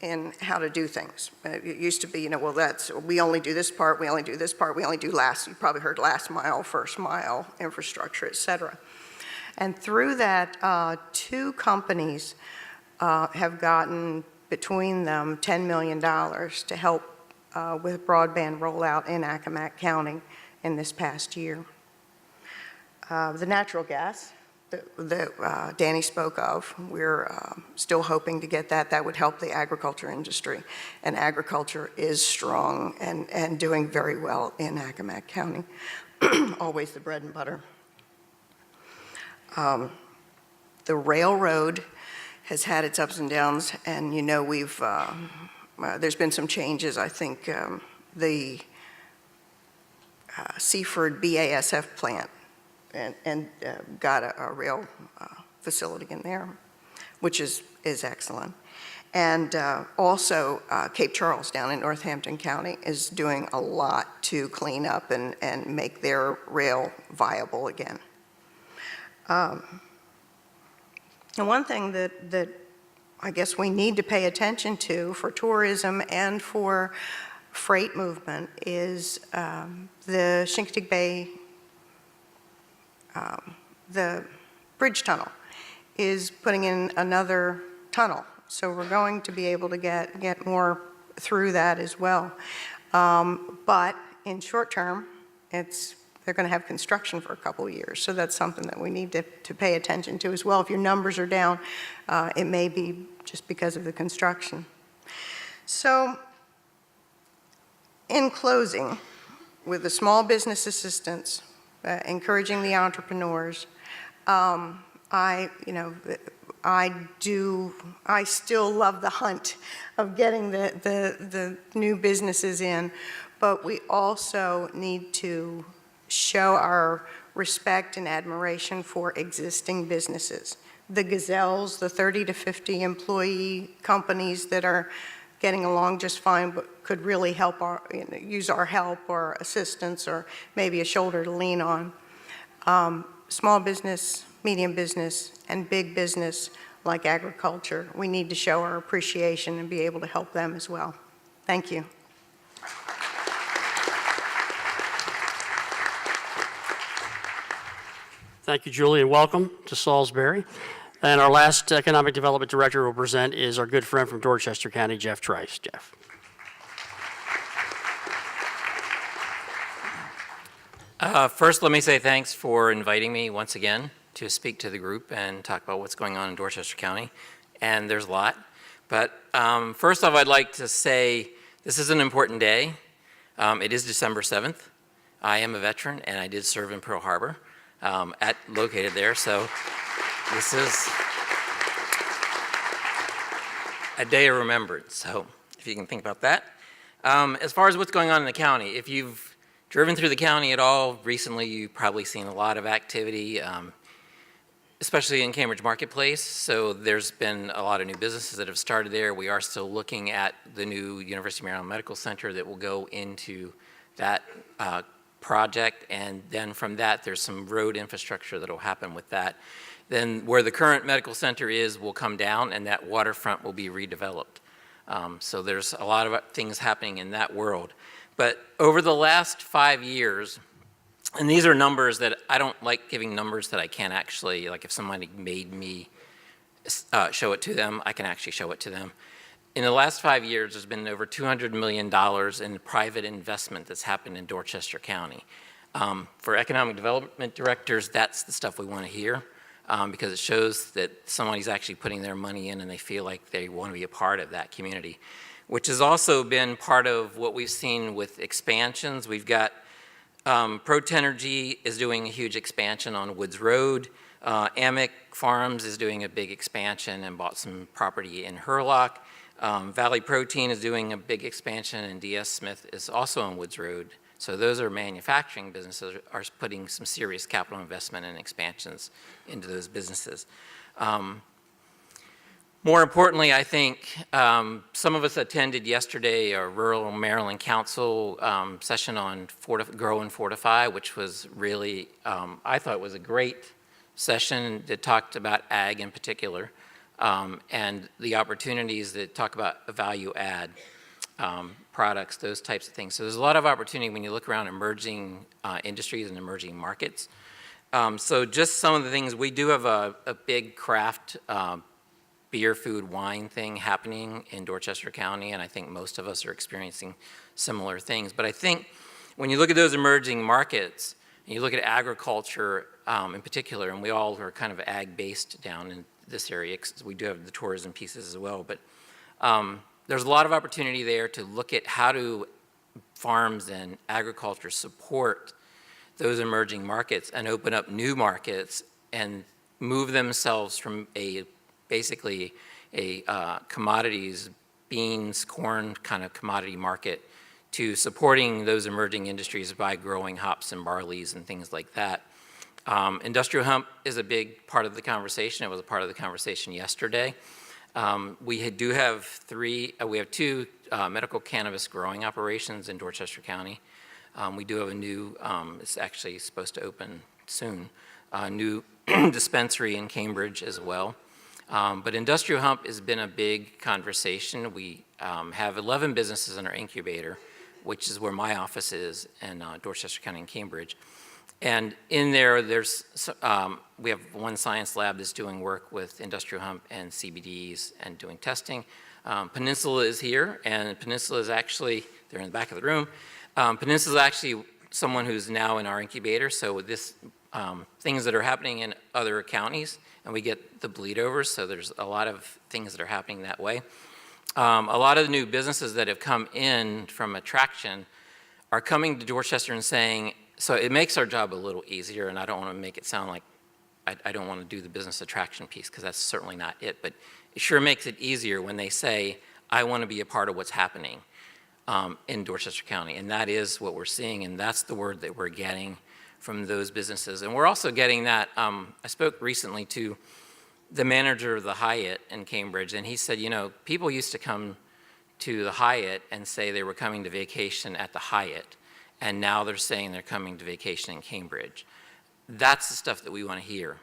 [SPEAKER 6] in how to do things. It used to be, well, we only do this part, we only do this part, we only do you probably heard last mile, first mile, infrastructure, et cetera. And through that, 2 companies have gotten between them $10 million to help with broadband rollout in Accomack County in this past year. The natural gas that Danny spoke of. We're still hoping to get that. That would help the agriculture industry. And agriculture is strong and doing very well in Accomack County. Always the bread and butter. The railroad has had its ups and downs, and you know there's been some changes. I think the Seaford BASF plant and got a rail facility in there, which is excellent. And also Cape Charles down in Northampton County is doing a lot to clean up and make their rail viable again. And one thing that I guess we need to pay attention to for tourism and for freight movement is the Chincoteague Bay, the bridge tunnel is putting in another tunnel. So we're going to be able to get more through that as well. But in short term, they're going to have construction for a couple of years. So that's something that we need to pay attention to as well. If your numbers are down, it may be just because of the construction. So in closing, with the small business assistance, encouraging the entrepreneurs, I still love the hunt of getting the new businesses in, but we also need to show our respect and admiration for existing businesses. The Gazelles, the 30 to 50 employee companies that are getting along just fine, but could really help use our help or assistance or maybe a shoulder to lean on. Small business, medium business, and big business like agriculture, we need to show our appreciation and be able to help them as well. Thank you.
[SPEAKER 1] Thank you, Julie, and welcome to Salisbury. And our last Economic Development Director will present is our good friend from Dorchester County, Jeff Trice. Jeff.
[SPEAKER 7] First, let me say thanks for inviting me once again to speak to the group and talk about what's going on in Dorchester County. And there's a lot. But first off, I'd like to say this is an important day. It is December 7th. I am a veteran, and I did serve in Pearl Harbor, located there. So this is a day of remembrance. So if you can think about that. As far as what's going on in the county, if you've driven through the county at all recently, you've probably seen a lot of activity, especially in Cambridge Marketplace. So there's been a lot of new businesses that have started there. We are still looking at the new University of Maryland Medical Center that will go into that project, and then from that there's some road infrastructure that will happen with that. Then where the current medical center is will come down, and that waterfront will be redeveloped. So there's a lot of things happening in that world. But over the last 5 years, and these are numbers that I don't like giving numbers that I can't actually, like if somebody made me show it to them, I can actually show it to them. In the last 5 years, there's been over $200 million in private investment that's happened in Dorchester County. For economic development directors, that's the stuff we want to hear because it shows that somebody's actually putting their money in and they feel like they want to be a part of that community, which has also been part of what we've seen with expansions. We've got Pro-Tenergy is doing a huge expansion on Woods Road. Amic Farms is doing a big expansion and bought some property in Hurlock. Valley Protein is doing a big expansion, and DS Smith is also on Woods Road. So those are manufacturing businesses are putting some serious capital investment and expansions into those businesses. More importantly, I think some of us attended yesterday a Rural Maryland Council session on Grow and Fortify, which was really, I thought was a great session that talked about ag in particular. And the opportunities that talk about value add products, those types of things. So there's a lot of opportunity when you look around emerging industries and emerging markets. So just some of the things, we do have a big craft beer, food, wine thing happening in Dorchester County, and I think most of us are experiencing similar things. But I think when you look at those emerging markets, and you look at agriculture, in particular, and we all are kind of ag-based down in this area, 'cause we do have the tourism pieces as well, but there's a lot of opportunity there to look at how do farms and agriculture support those emerging markets and open up new markets and move themselves from basically a commodities, beans, corn kind of commodity market to supporting those emerging industries by growing hops and barleys and things like that. Industrial hemp is a big part of the conversation. It was a part of the conversation yesterday. We do have two medical cannabis growing operations in Dorchester County. We do have a new, it's actually supposed to open soon, a new dispensary in Cambridge as well. But industrial hemp has been a big conversation. We have 11 businesses in our incubator, which is where my office is in Dorchester County and Cambridge. And in there, we have one science lab that's doing work with industrial hemp and CBDs and doing testing. Peninsula is here, and Peninsula is actually, they're in the back of the room. Peninsula is actually someone who's now in our incubator, so this things that are happening in other counties, and we get the bleed over, so there's a lot of things that are happening that way. A lot of the new businesses that have come in from attraction are coming to Dorchester and saying, so it makes our job a little easier, and I don't want to make it sound like I don't want to do the business attraction piece, because that's certainly not it, but it sure makes it easier when they say, I want to be a part of what's happening in Dorchester County, and that is what we're seeing, and that's the word that we're getting from those businesses. And we're also getting that, I spoke recently to the manager of the Hyatt in Cambridge, and he said, you know, people used to come to the Hyatt and say they were coming to vacation at the Hyatt, and now they're saying they're coming to vacation in Cambridge. That's the stuff that we want to hear.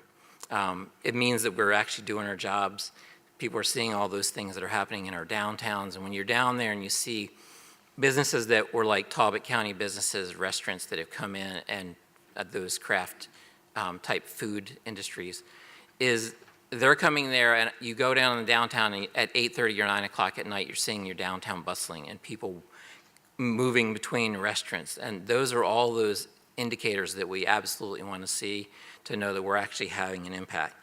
[SPEAKER 7] It means that we're actually doing our jobs. People are seeing all those things that are happening in our downtowns, and when you're down there and you see businesses that were like Talbot County businesses, restaurants that have come in, and those craft type food industries, is they're coming there, and you go down in the downtown, and at 8:30 or 9 o'clock at night, you're seeing your downtown bustling and people moving between restaurants. And those are all those indicators that we absolutely want to see to know that we're actually having an impact.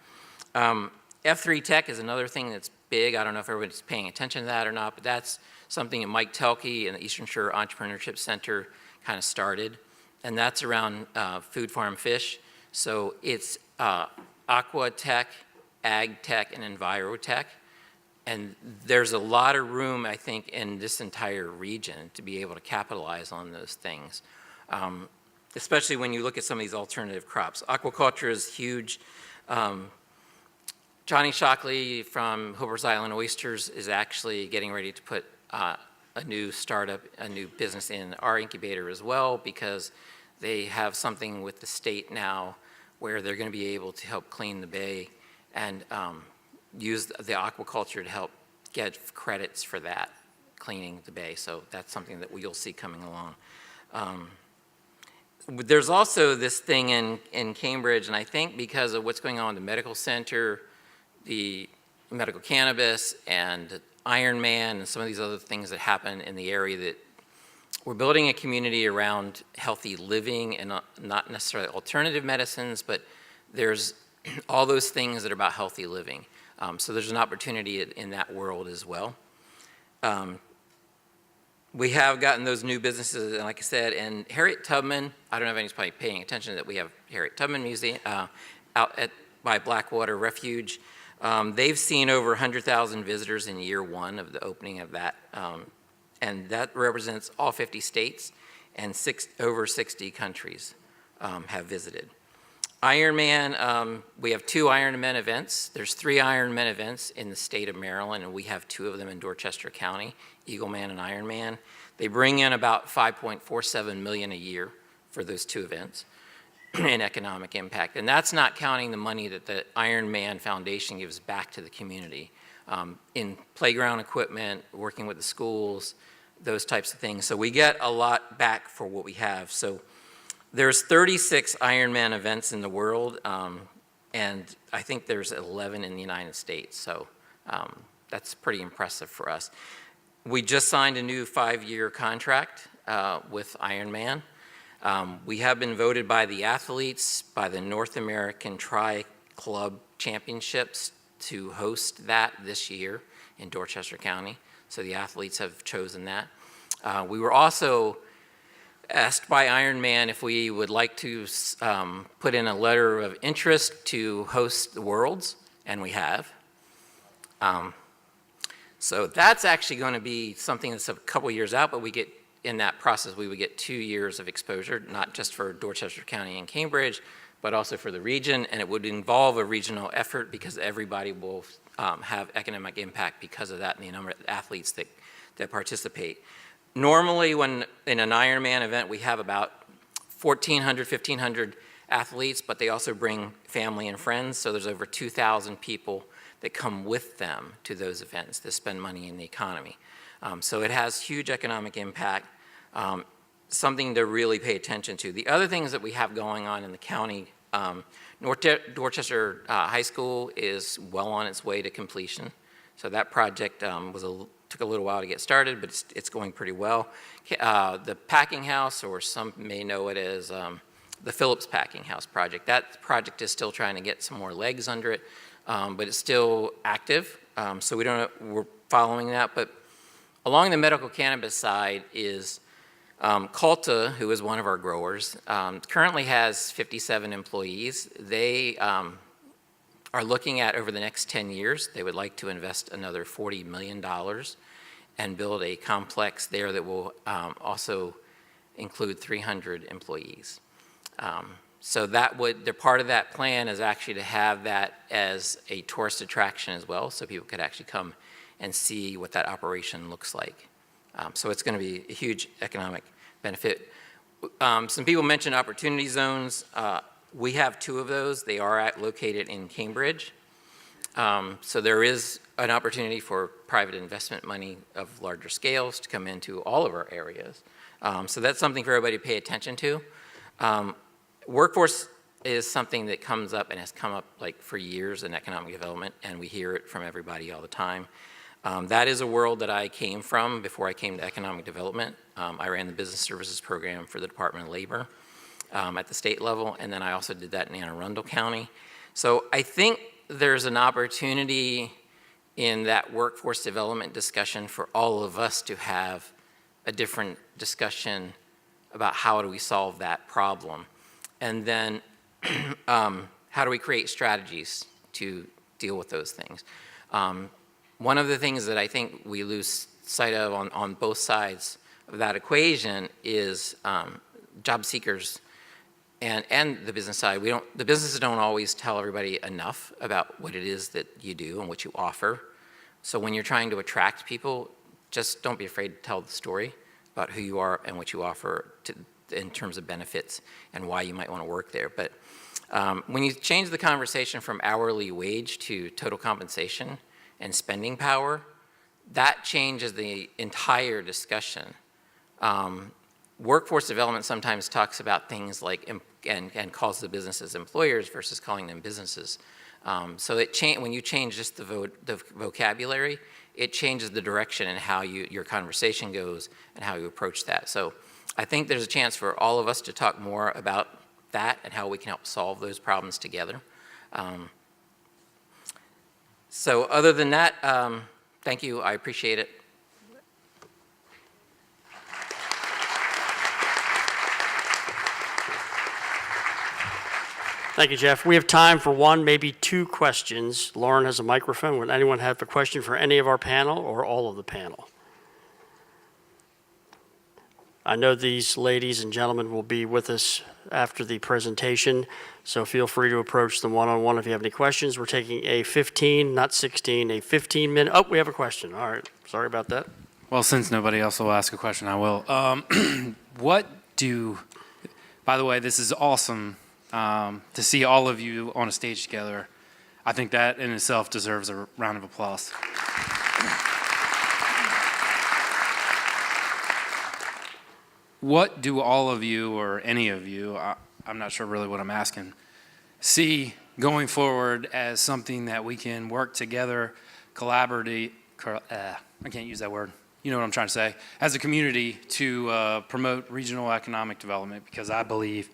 [SPEAKER 7] F3 Tech is another thing that's big. I don't know if everybody's paying attention to that or not, but that's something that Mike Telke and the Eastern Shore Entrepreneurship Center kind of started, and that's around food, farm, fish. So it's aqua tech, ag tech, and enviro tech. And there's a lot of room, I think, in this entire region to be able to capitalize on those things, especially when you look at some of these alternative crops. Aquaculture is huge. Johnny Shockley from Hobart's Island Oysters is actually getting ready to put a new startup, a new business in our incubator as well, because they have something with the state now where they're going to be able to help clean the bay and use the aquaculture to help get credits for that, cleaning the bay. So that's something that you'll see coming along. There's also this thing in Cambridge, and I think because of what's going on in the medical center, the medical cannabis, and Ironman, and some of these other things that happen in the area, that we're building a community around healthy living and not necessarily alternative medicines, but there's all those things that are about healthy living. So there's an opportunity in that world as well. We have gotten those new businesses, and like I said, and Harriet Tubman, I don't know if anyone's probably paying attention that we have Harriet Tubman Museum out by Blackwater Refuge. They've seen over 100,000 visitors in year one of the opening of that, and that represents all 50 states, and over 60 countries have visited. Ironman, we have 2 Ironman events. There's 3 Ironman events in the state of Maryland, and we have 2 of them in Dorchester County, Eagleman and Ironman. They bring in about $5.47 million a year for those 2 events in economic impact. And that's not counting the money that the Ironman Foundation gives back to the community in playground equipment, working with the schools, those types of things. So we get a lot back for what we have. So there's 36 Ironman events in the world, and I think there's 11 in the United States. So that's pretty impressive for us. We just signed a new 5-year contract with Ironman. We have been voted by the athletes, by the North American Tri-Club Championships to host that this year in Dorchester County. So the athletes have chosen that. We were also asked by Ironman if we would like to put in a letter of interest to host the Worlds, and we have. So that's actually going to be something that's a couple years out, but we get in that process, we would get 2 years of exposure, not just for Dorchester County and Cambridge, but also for the region, and it would involve a regional effort because everybody will have economic impact because of that and the number of athletes that participate. Normally, when in an Ironman event, we have about 1,400, 1,500 athletes, but they also bring family and friends, so there's over 2,000 people that come with them to those events that spend money in the economy. So it has huge economic impact, something to really pay attention to. The other things that we have going on in the county, Dorchester High School is well on its way to completion. So that project took a little while to get started, but it's going pretty well. The packing house, or some may know it as the Phillips Packing House project, that project is still trying to get some more legs under it, but it's still active. So we're following that. But along the medical cannabis side is Calta, who is one of our growers, currently has 57 employees. They are looking at, over the next 10 years, they would like to invest another $40 million and build a complex there that will also include 300 employees. So they're part of that plan is actually to have that as a tourist attraction as well, so people could actually come and see what that operation looks like. So it's going to be a huge economic benefit. Some people mentioned opportunity zones. We have 2 of those. They are located in Cambridge. So there is an opportunity for private investment money of larger scales to come into all of our areas. So that's something for everybody to pay attention to. Workforce is something that comes up and has come up like for years in economic development, and we hear it from everybody all the time. That is a world that I came from before I came to economic development. I ran the business services program for the Department of Labor at the state level, and then I also did that in Anne Arundel County. So I think there's an opportunity in that workforce development discussion for all of us to have a different discussion about how do we solve that problem. And then how do we create strategies to deal with those things. One of the things that I think we lose sight of on both sides of that equation is job seekers and the business side. The businesses don't always tell everybody enough about what it is that you do and what you offer. So when you're trying to attract people, just don't be afraid to tell the story about who you are and what you offer in terms of benefits and why you might want to work there. But when you change the conversation from hourly wage to total compensation and spending power, that changes the entire discussion. Workforce development sometimes talks about things like, and calls the businesses employers versus calling them businesses. So when you change just the vocabulary, it changes the direction and how your conversation goes and how you approach that. So I think there's a chance for all of us to talk more about that and how we can help solve those problems together. So other than that, thank you, I appreciate it.
[SPEAKER 1] Thank you, Jeff. We have time for 1, maybe 2 questions. Lauren has a microphone. Would anyone have a question for any of our panel or all of the panel? I know these ladies and gentlemen will be with us after the presentation, so feel free to approach them one-on-one if you have any questions. We're taking a 15, not 16, a 15-minute. Oh, we have a question. All right. Sorry about that.
[SPEAKER 8] Well, since nobody else will ask a question, I will. By the way, this is awesome to see all of you on a stage together. I think that in itself deserves a round of applause. What do all of you, or any of you, I'm not sure really what I'm asking, see going forward as something that we can work together, I can't use that word, you know what I'm trying to say, as a community to promote regional economic development, because I believe,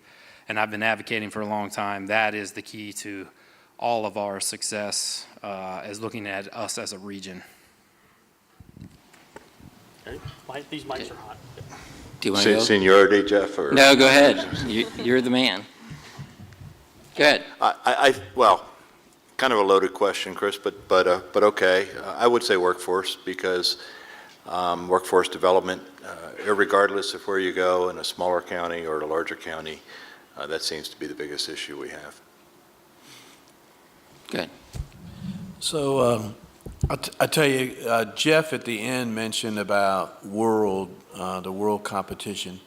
[SPEAKER 8] and I've been advocating for a long time, that is the key to all of our success as looking at us as a region.
[SPEAKER 1] Okay. These mics are hot.
[SPEAKER 7] Do you want to go?
[SPEAKER 2] Seniority, Jeff, or?
[SPEAKER 7] No, go ahead. You're the man. Go ahead.
[SPEAKER 2] Well, kind of a loaded question, Chris, but okay. I would say workforce, because workforce development, regardless of where you go, in a smaller county or a larger county, that seems to be the biggest issue we have.
[SPEAKER 7] Good.
[SPEAKER 5] So I tell you, Jeff at the end mentioned about the world competition,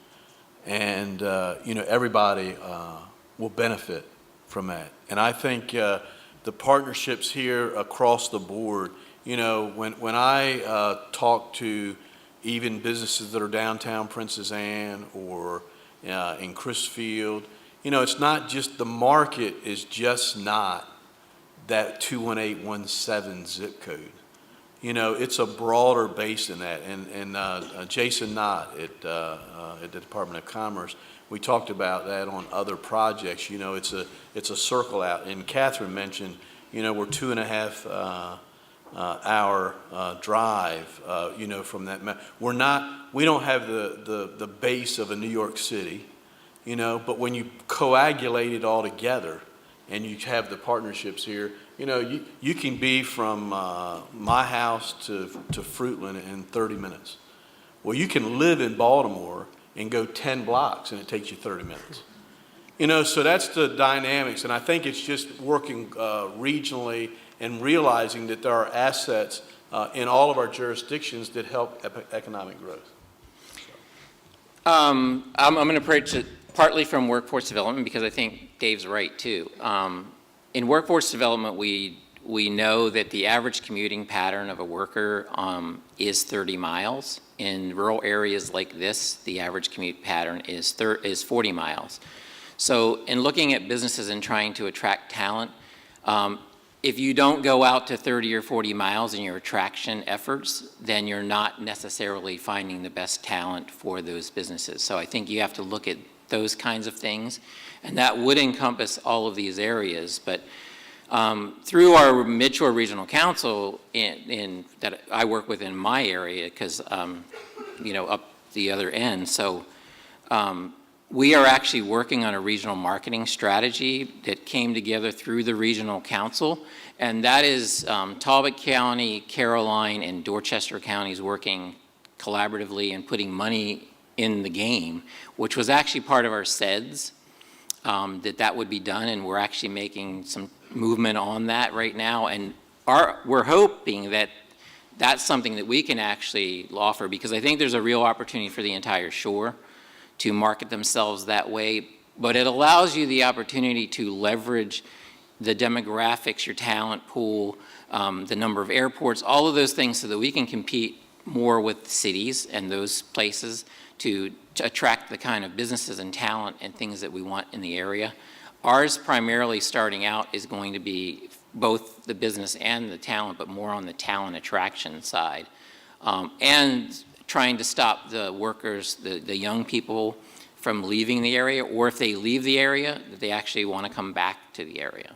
[SPEAKER 5] and everybody will benefit from that. And I think the partnerships here across the board, when I talk to even businesses that are downtown Princess Anne or in Chrisfield, it's not just the market is just not that 21817 zip code. It's a broader base than that. And Jason Knott at the Department of Commerce, we talked about that on other projects. It's a circle out. And Catherine mentioned, we're 2.5 hour drive, from that. We don't have the base of a New York City, but when you coagulate it all together and you have the partnerships here, you can be from my house to Fruitland in 30 minutes. Well, you can live in Baltimore and go 10 blocks and it takes you 30 minutes. So that's the dynamics, and I think it's just working regionally and realizing that there are assets in all of our jurisdictions that help economic growth.
[SPEAKER 7] I'm going to approach it partly from workforce development, because I think Dave's right too. In workforce development, we know that the average commuting pattern of a worker is 30 miles. In rural areas like this, the average commute pattern is 40 miles. So in looking at businesses and trying to attract talent, if you don't go out to 30 or 40 miles in your attraction efforts, then you're not necessarily finding the best talent for those businesses. So I think you have to look at those kinds of things, and that would encompass all of these areas. But through our Midshore Regional Council that I work with in my area, because up the other end, so we are actually working on a regional marketing strategy that came together through the Regional Council, and that is Talbot County, Caroline, and Dorchester counties working collaboratively and putting money in the game, which was actually part of our SEDS, that would be done, and we're actually making some movement on that right now, and we're hoping that that's something that we can actually offer, because I think there's a real opportunity for the entire shore to market themselves that way, but it allows you the opportunity to leverage the demographics, your talent pool, the number of airports, all of those things, so that we can compete more with cities and those places to attract the kind of businesses and talent and things that we want in the area. Ours primarily starting out is going to be both the business and the talent, but more on the talent attraction side. And trying to stop the workers, the young people from leaving the area, or if they leave the area, that they actually want to come back to the area.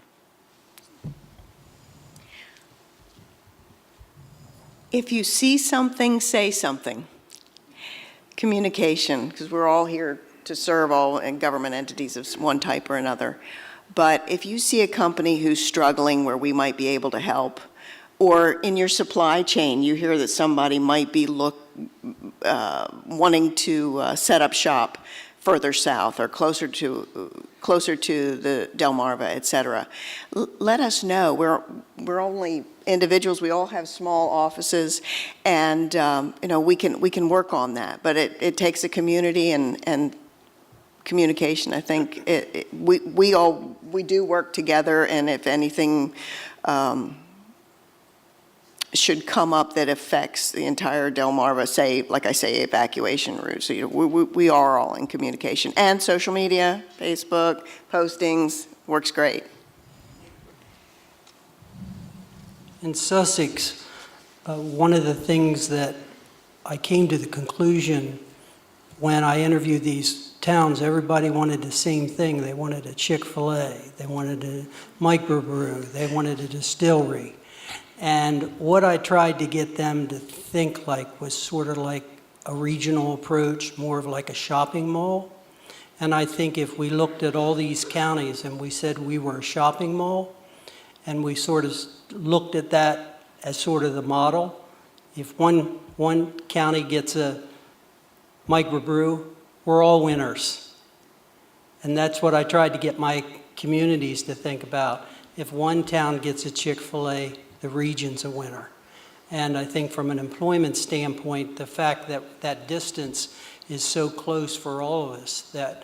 [SPEAKER 6] If you see something, say something. Communication, because we're all here to serve all government entities of one type or another. But if you see a company who's struggling where we might be able to help, or in your supply chain, you hear that somebody might be wanting to set up shop further south or closer to the Delmarva, et cetera, let us know. We're only individuals. We all have small offices, and we can work on that. But it takes a community and communication. I think we do work together, and if anything should come up that affects the entire Delmarva, say, like I say, evacuation route. So we are all in communication. And social media, Facebook, postings, works great.
[SPEAKER 4] In Sussex, one of the things that I came to the conclusion when I interviewed these towns, everybody wanted the same thing. They wanted a Chick-fil-A, they wanted a microbrew, they wanted a distillery. And what I tried to get them to think like was sort of like a regional approach, more of like a shopping mall. And I think if we looked at all these counties and we said we were a shopping mall, and we sort of looked at that as sort of the model, if one county gets a microbrew, we're all winners. And that's what I tried to get my communities to think about. If one town gets a Chick-fil-A, the region's a winner. And I think from an employment standpoint, the fact that that distance is so close for all of us, that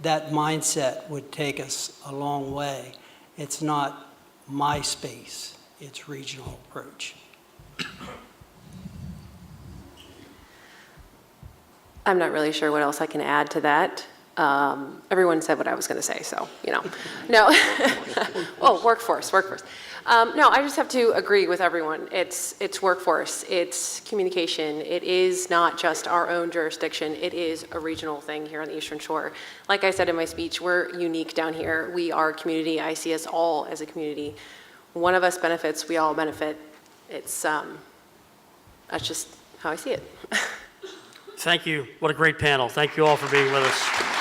[SPEAKER 4] that mindset would take us a long way. It's not my space, it's regional approach.
[SPEAKER 3] I'm not really sure what else I can add to that. Everyone said what I was going to say, so, No. Oh, workforce. No, I just have to agree with everyone. It's workforce, it's communication. It is not just our own jurisdiction. It is a regional thing here on the Eastern Shore. Like I said in my speech, we're unique down here. We are a community. I see us all as a community. One of us benefits, we all benefit. It's, that's just how I see it.
[SPEAKER 1] Thank you. What a great panel. Thank you all for being with us.